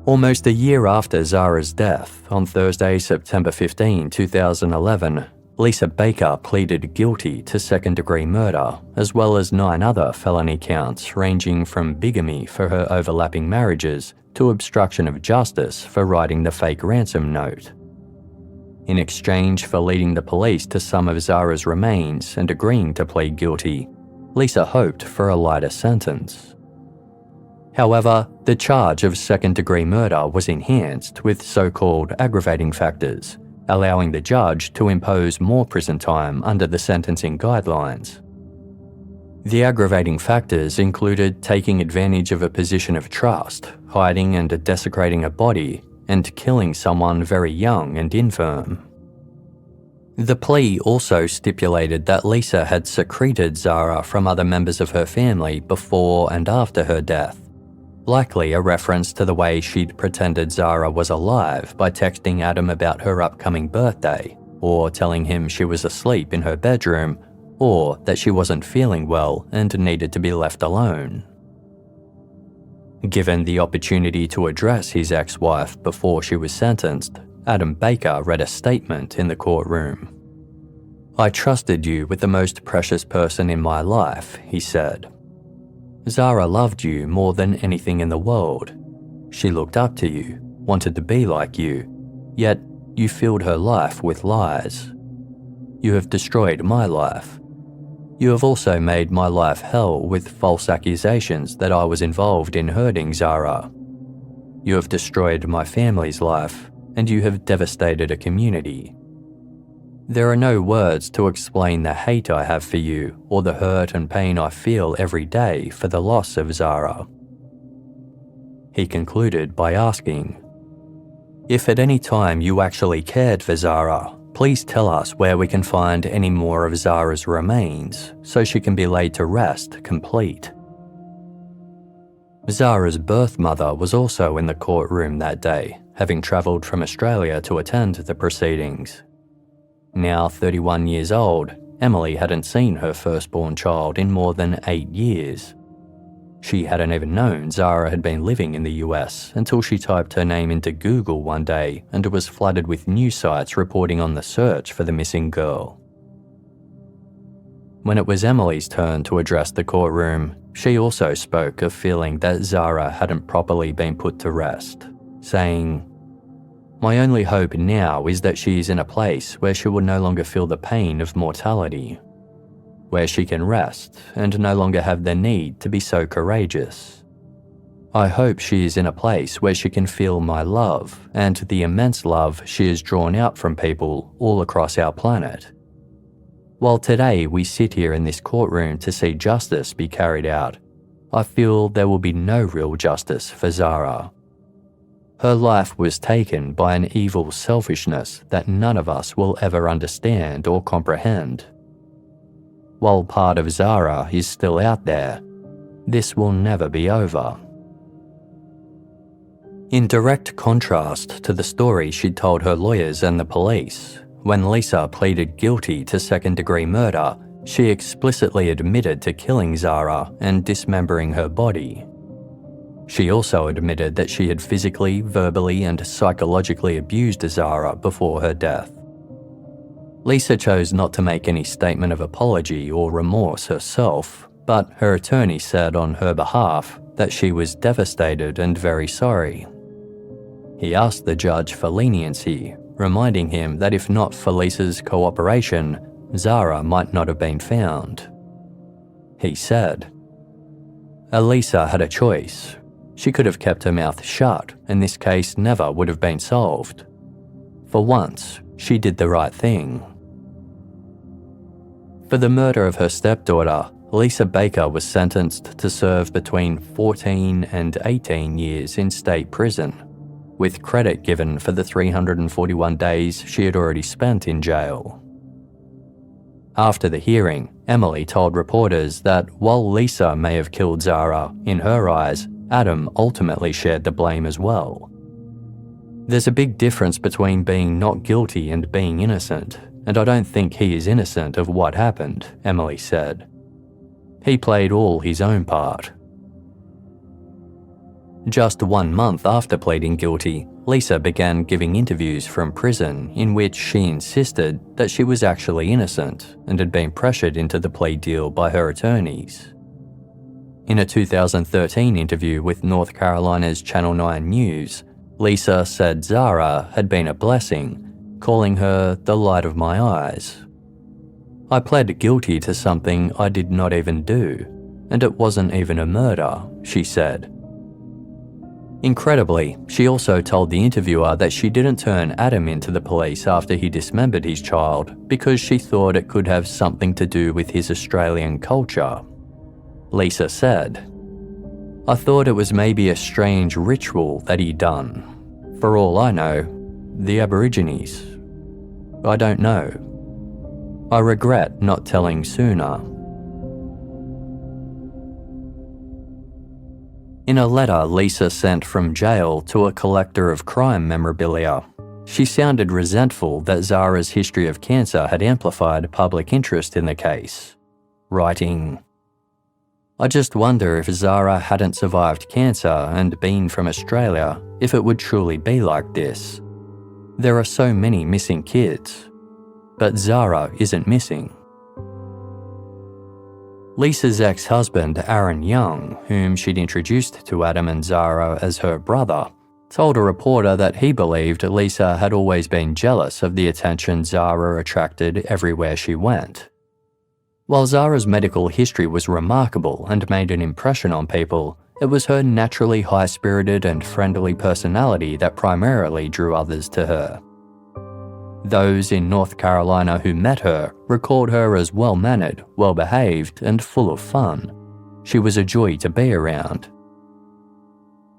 Almost a year after Zahra's death, on Thursday, September 15, 2011, Lisa Baker pleaded guilty to second-degree murder, as well as 9 other felony counts ranging from bigamy for her overlapping marriages to obstruction of justice for writing the fake ransom note. In exchange for leading the police to some of Zahra's remains and agreeing to plead guilty, Lisa hoped for a lighter sentence. However, the charge of second-degree murder was enhanced with so-called aggravating factors, allowing the judge to impose more prison time under the sentencing guidelines. The aggravating factors included taking advantage of a position of trust, hiding and desecrating a body, and killing someone very young and infirm. The plea also stipulated that Lisa had secreted Zahra from other members of her family before and after her death, likely a reference to the way she'd pretended Zahra was alive by texting Adam about her upcoming birthday, or telling him she was asleep in her bedroom, or that she wasn't feeling well and needed to be left alone. Given the opportunity to address his ex-wife before she was sentenced, Adam Baker read a statement in the courtroom. "I trusted you with the most precious person in my life," he said. "Zahra loved you more than anything in the world. She looked up to you, wanted to be like you, yet you filled her life with lies. You have destroyed my life. You have also made my life hell with false accusations that I was involved in hurting Zahra. You have destroyed my family's life, and you have devastated a community. There are no words to explain the hate I have for you or the hurt and pain I feel every day for the loss of Zahra. He concluded by asking, "If at any time you actually cared for Zahra, please tell us where we can find any more of Zahra's remains so she can be laid to rest complete." Zahra's birth mother was also in the courtroom that day, having travelled from Australia to attend the proceedings. Now 31 years old, Emily hadn't seen her firstborn child in more than 8 years. She hadn't even known Zahra had been living in the US until she typed her name into Google one day and was flooded with news sites reporting on the search for the missing girl. When it was Emily's turn to address the courtroom, she also spoke of feeling that Zahra hadn't properly been put to rest, saying, "My only hope now is that she is in a place where she will no longer feel the pain of mortality, where she can rest and no longer have the need to be so courageous. I hope she is in a place where she can feel my love and the immense love she has drawn out from people all across our planet. While today we sit here in this courtroom to see justice be carried out, I feel there will be no real justice for Zahra. Her life was taken by an evil selfishness that none of us will ever understand or comprehend. While part of Zahra is still out there, this will never be over." In direct contrast to the story she'd told her lawyers and the police, when Lisa pleaded guilty to second-degree murder, she explicitly admitted to killing Zahra and dismembering her body. She also admitted that she had physically, verbally, and psychologically abused Zahra before her death. Lisa chose not to make any statement of apology or remorse herself, but her attorney said on her behalf that she was devastated and very sorry. He asked the judge for leniency, reminding him that if not for Lisa's cooperation, Zahra might not have been found. He said, "Elisa had a choice. She could have kept her mouth shut, and this case never would have been solved. For once, she did the right thing." For the murder of her stepdaughter, Lisa Baker was sentenced to serve between 14 and 18 years in state prison, with credit given for the 341 days she had already spent in jail. After the hearing, Emily told reporters that while Lisa may have killed Zahra, in her eyes, Adam ultimately shared the blame as well. "There's a big difference between being not guilty and being innocent, and I don't think he is innocent of what happened," Emily said. "He played all his own part." Just 1 month after pleading guilty, Lisa began giving interviews from prison in which she insisted that she was actually innocent and had been pressured into the plea deal by her attorneys. In a 2013 interview with North Carolina's Channel 9 News, Lisa said Zahra had been a blessing, calling her the light of my eyes. "I pled guilty to something I did not even do, and it wasn't even a murder," she said. Incredibly, she also told the interviewer that she didn't turn Adam into the police after he dismembered his child because she thought it could have something to do with his Australian culture. Lisa said, "I thought it was maybe a strange ritual that he'd done. For all I know, the Aborigines. I don't know. I regret not telling sooner." In a letter Lisa sent from jail to a collector of crime memorabilia, she sounded resentful that Zahra's history of cancer had amplified public interest in the case, writing, "I just wonder if Zahra hadn't survived cancer and been from Australia, if it would truly be like this. There are so many missing kids, but Zahra isn't missing." Lisa's ex-husband, Aaron Young, whom she'd introduced to Adam and Zahra as her brother, told a reporter that he believed Lisa had always been jealous of the attention Zahra attracted everywhere she went. While Zahra's medical history was remarkable and made an impression on people, it was her naturally high-spirited and friendly personality that primarily drew others to her. Those in North Carolina who met her recalled her as well-mannered, well-behaved, and full of fun. She was a joy to be around.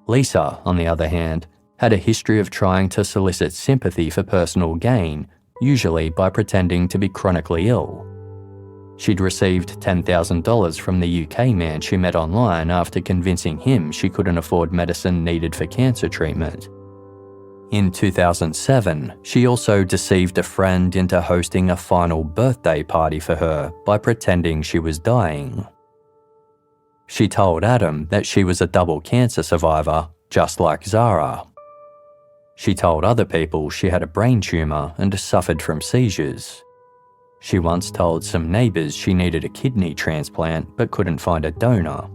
Lisa, on the other hand, had a history of trying to solicit sympathy for personal gain, usually by pretending to be chronically ill. She'd received $10,000 from the UK man she met online after convincing him she couldn't afford medicine needed for cancer treatment. In 2007, she also deceived a friend into hosting a final birthday party for her by pretending she was dying. She told Adam that she was a double cancer survivor, just like Zahra. She told other people she had a brain tumour and suffered from seizures. She once told some neighbours she needed a kidney transplant but couldn't find a donor.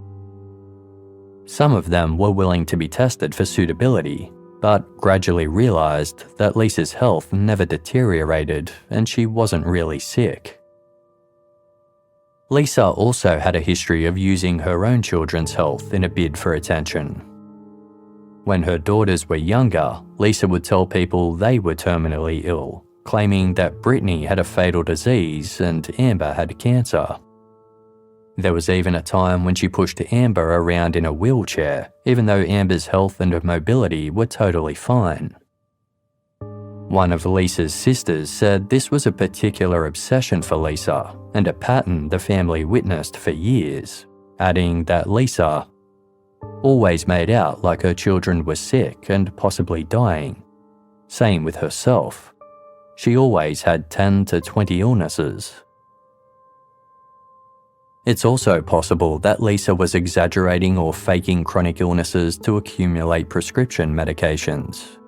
Some of them were willing to be tested for suitability, but gradually realised that Lisa's health never deteriorated and she wasn't really sick. Lisa also had a history of using her own children's health in a bid for attention. When her daughters were younger, Lisa would tell people they were terminally ill, claiming that Brittany had a fatal disease and Amber had cancer. There was even a time when she pushed Amber around in a wheelchair, even though Amber's health and mobility were totally fine. One of Lisa's sisters said this was a particular obsession for Lisa and a pattern the family witnessed for years, adding that Lisa always made out like her children were sick and possibly dying. Same with herself. She always had 10 to 20 illnesses. It's also possible that Lisa was exaggerating or faking chronic illnesses to accumulate prescription medications.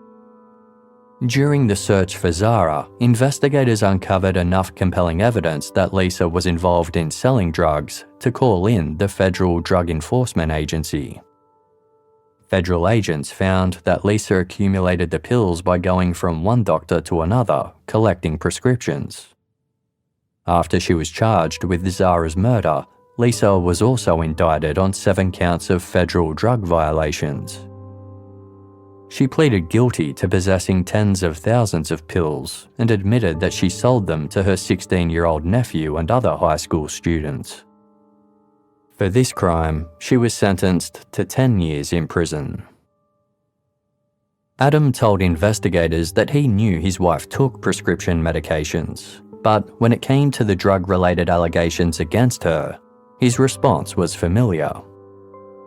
During the search for Zahra, investigators uncovered enough compelling evidence that Lisa was involved in selling drugs to call in the Federal Drug Enforcement Agency. Federal agents found that Lisa accumulated the pills by going from one doctor to another, collecting prescriptions. After she was charged with Zahra's murder, Lisa was also indicted on 7 counts of federal drug violations. She pleaded guilty to possessing tens of thousands of pills and admitted that she sold them to her 16-year-old nephew and other high school students. For this crime, she was sentenced to 10 years in prison. Adam told investigators that he knew his wife took prescription medications, but when it came to the drug-related allegations against her, his response was familiar.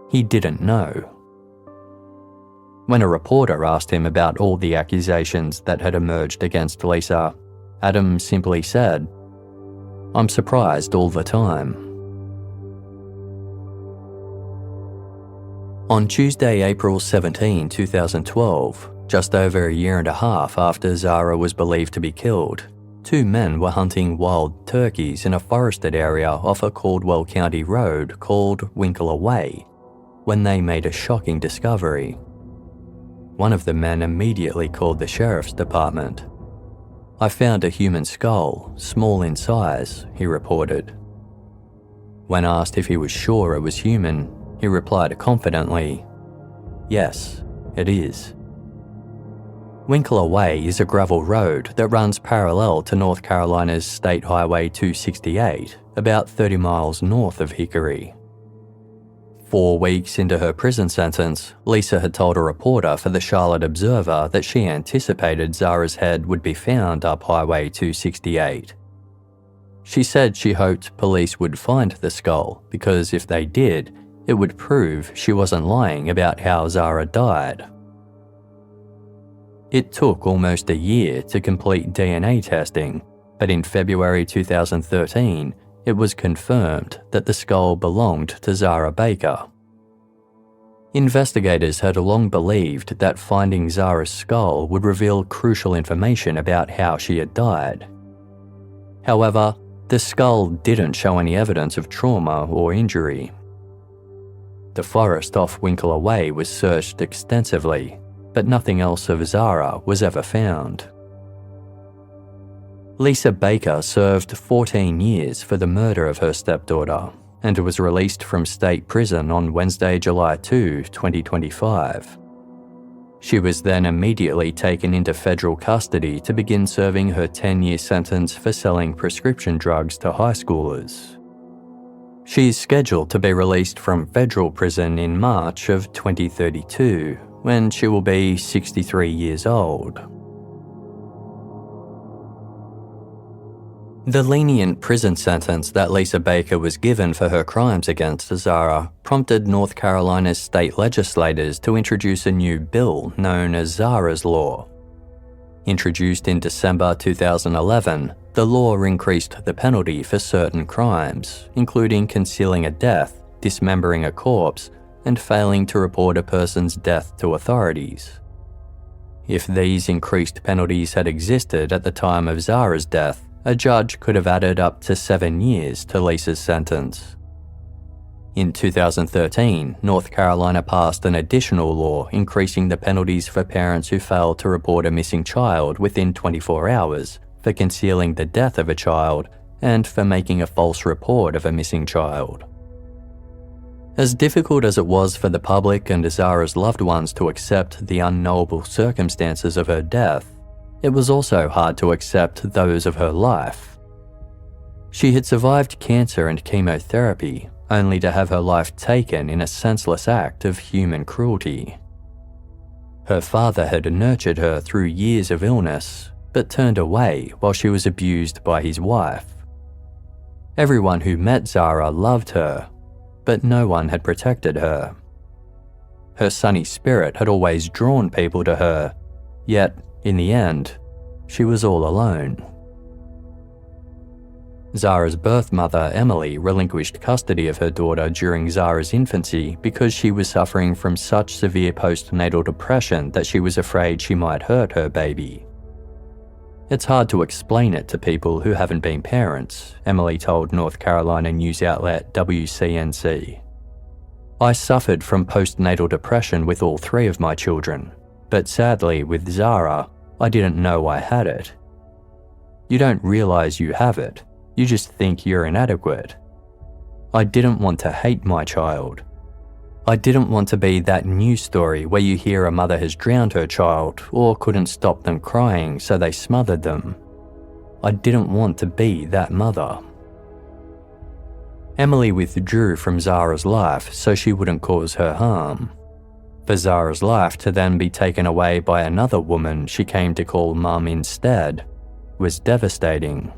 He didn't know. When a reporter asked him about all the accusations that had emerged against Lisa, Adam simply said, "I'm surprised all the time." On Tuesday, April 17, 2012, just over a year and a half after Zahra was believed to be killed, 2 men were hunting wild turkeys in a forested area off a Caldwell County road called Winkler Way, when they made a shocking discovery. One of the men immediately called the sheriff's department. "I found a human skull, small in size," he reported. When asked if he was sure it was human, he replied confidently, "Yes, it is." Winkler Way is a gravel road that runs parallel to North Carolina's State Highway 268, about 30 miles north of Hickory. 4 weeks into her prison sentence, Lisa had told a reporter for the Charlotte Observer that she anticipated Zahra's head would be found up Highway 268. She said she hoped police would find the skull because if they did, it would prove she wasn't lying about how Zahra died. It took almost a year to complete DNA testing, but in February 2013, it was confirmed that the skull belonged to Zahra Baker. Investigators had long believed that finding Zahra's skull would reveal crucial information about how she had died. However, the skull didn't show any evidence of trauma or injury. The forest off Winkler Way was searched extensively, but nothing else of Zahra was ever found. Lisa Baker served 14 years for the murder of her stepdaughter and was released from state prison on Wednesday, July 2, 2025. She was then immediately taken into federal custody to begin serving her 10-year sentence for selling prescription drugs to high schoolers. She is scheduled to be released from federal prison in March of 2032, when she will be 63 years old. The lenient prison sentence that Lisa Baker was given for her crimes against Zahra prompted North Carolina's state legislators to introduce a new bill known as Zahra's Law. Introduced in December 2011, the law increased the penalty for certain crimes, including concealing a death, dismembering a corpse, and failing to report a person's death to authorities. If these increased penalties had existed at the time of Zahra's death, a judge could have added up to 7 years to Lisa's sentence. In 2013, North Carolina passed an additional law increasing the penalties for parents who fail to report a missing child within 24 hours, for concealing the death of a child, and for making a false report of a missing child. As difficult as it was for the public and Zahra's loved ones to accept the unknowable circumstances of her death, it was also hard to accept those of her life. She had survived cancer and chemotherapy, only to have her life taken in a senseless act of human cruelty. Her father had nurtured her through years of illness, but turned away while she was abused by his wife. Everyone who met Zahra loved her, but no one had protected her. Her sunny spirit had always drawn people to her, yet in the end, she was all alone. Zahra's birth mother, Emily, relinquished custody of her daughter during Zahra's infancy because she was suffering from such severe postnatal depression that she was afraid she might hurt her baby. It's hard to explain it to people who haven't been parents, Emily told North Carolina news outlet WCNC. I suffered from postnatal depression with all 3 of my children, but sadly with Zahra, I didn't know I had it. You don't realize you have it, you just think you're inadequate. I didn't want to hate my child. I didn't want to be that news story where you hear a mother has drowned her child or couldn't stop them crying so they smothered them. I didn't want to be that mother. Emily withdrew from Zahra's life so she wouldn't cause her harm. For Zahra's life to then be taken away by another woman she came to call Mum instead was devastating.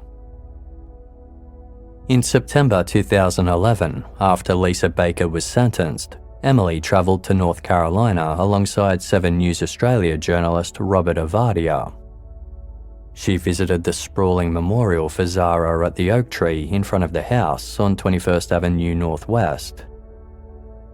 In September 2011, after Lisa Baker was sentenced, Emily travelled to North Carolina alongside 7 News Australia journalist Robert Avadia. She visited the sprawling memorial for Zahra at the oak tree in front of the house on 21st Avenue Northwest.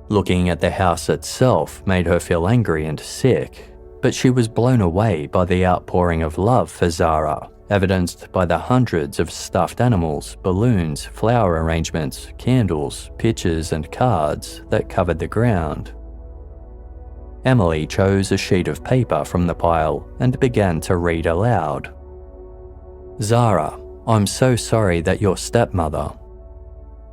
Looking at the house itself made her feel angry and sick, but she was blown away by the outpouring of love for Zahra, evidenced by the hundreds of stuffed animals, balloons, flower arrangements, candles, pictures and cards that covered the ground. Emily chose a sheet of paper from the pile and began to read aloud. Zahra, I'm so sorry that your stepmother.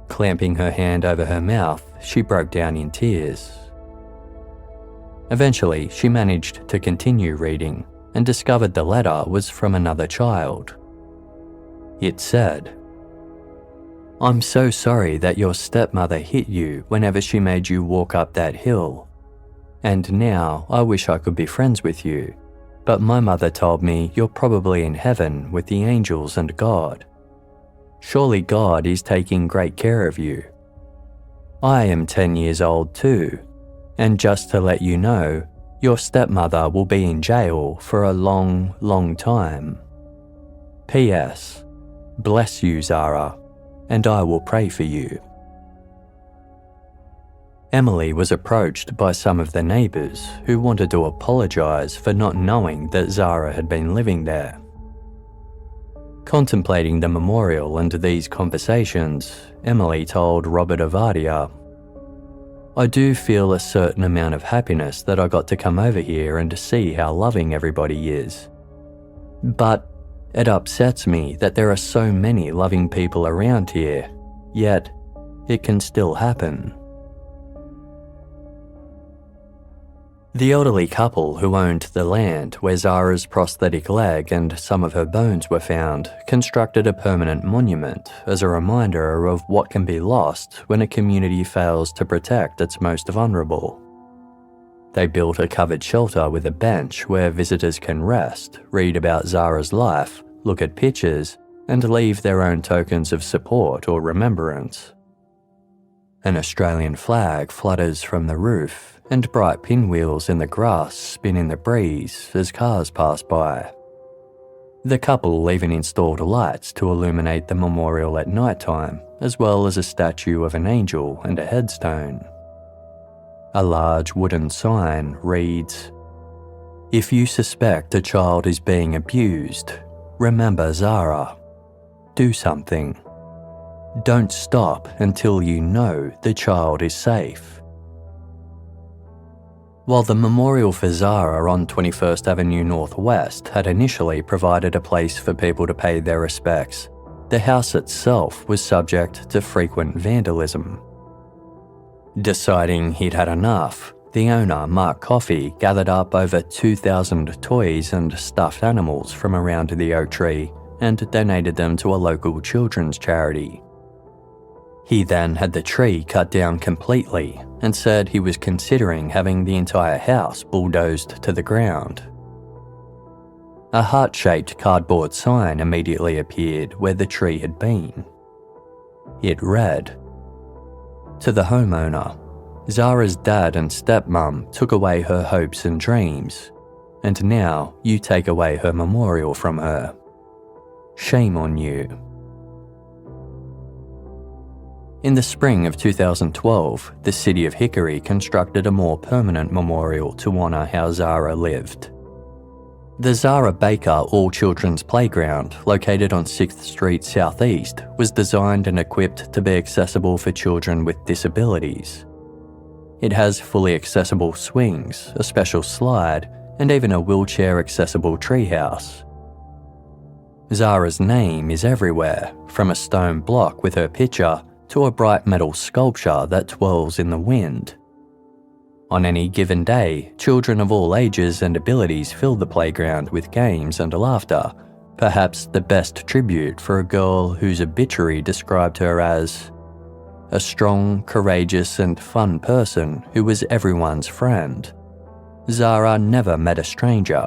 Clamping her hand over her mouth, she broke down in tears. Eventually, she managed to continue reading and discovered the letter was from another child. It said, I'm so sorry that your stepmother hit you whenever she made you walk up that hill. And now I wish I could be friends with you, but my mother told me you're probably in heaven with the angels and God. Surely God is taking great care of you. I am 10 years old too, and just to let you know, your stepmother will be in jail for a long, long time. P.S. Bless you, Zahra, and I will pray for you. Emily was approached by some of the neighbours who wanted to apologise for not knowing that Zahra had been living there. Contemplating the memorial and these conversations, Emily told Robert Avadia, I do feel a certain amount of happiness that I got to come over here and to see how loving everybody is. But It upsets me that there are so many loving people around here, yet it can still happen. The elderly couple who owned the land where Zahra's prosthetic leg and some of her bones were found constructed a permanent monument as a reminder of what can be lost when a community fails to protect its most vulnerable. They built a covered shelter with a bench where visitors can rest, read about Zahra's life, look at pictures, and leave their own tokens of support or remembrance. An Australian flag flutters from the roof, and bright pinwheels in the grass spin in the breeze as cars pass by. The couple even installed lights to illuminate the memorial at night time, as well as a statue of an angel and a headstone. A large wooden sign reads, "If you suspect a child is being abused, remember Zahra. Do something. Don't stop until you know the child is safe." While the memorial for Zahra on 21st Avenue Northwest had initially provided a place for people to pay their respects, the house itself was subject to frequent vandalism. Deciding he'd had enough, the owner, Mark Coffey, gathered up over 2,000 toys and stuffed animals from around the oak tree and donated them to a local children's charity. He then had the tree cut down completely and said he was considering having the entire house bulldozed to the ground. A heart-shaped cardboard sign immediately appeared where the tree had been. It read, "To the homeowner, Zahra's dad and stepmum took away her hopes and dreams, and now you take away her memorial from her. Shame on you." In the spring of 2012, the city of Hickory constructed a more permanent memorial to honour how Zahra lived. The Zahra Baker All-Children's Playground, located on 6th Street Southeast, was designed and equipped to be accessible for children with disabilities. It has fully accessible swings, a special slide, and even a wheelchair-accessible treehouse. Zahra's name is everywhere, from a stone block with her picture to a bright metal sculpture that twirls in the wind. On any given day, children of all ages and abilities fill the playground with games and laughter, perhaps the best tribute for a girl whose obituary described her as a strong, courageous and fun person who was everyone's friend. Zahra never met a stranger.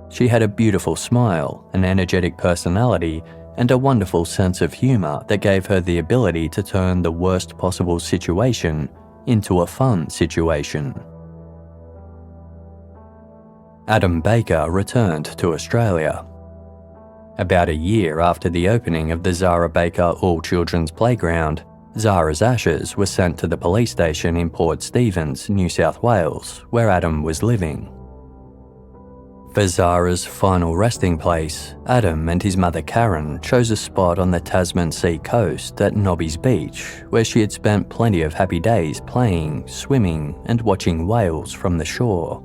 She had a beautiful smile, an energetic personality, and a wonderful sense of humour that gave her the ability to turn the worst possible situation into a fun situation. Adam Baker returned to Australia. About a year after the opening of the Zahra Baker All-Children's Playground, Zahra's ashes were sent to the police station in Port Stephens, New South Wales, where Adam was living. For Zahra's final resting place, Adam and his mother Karen chose a spot on the Tasman Sea coast at Nobby's Beach, where she had spent plenty of happy days playing, swimming, and watching whales from the shore.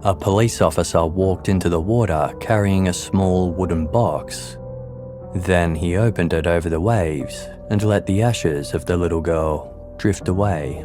A police officer walked into the water carrying a small wooden box. Then he opened it over the waves and let the ashes of the little girl drift away.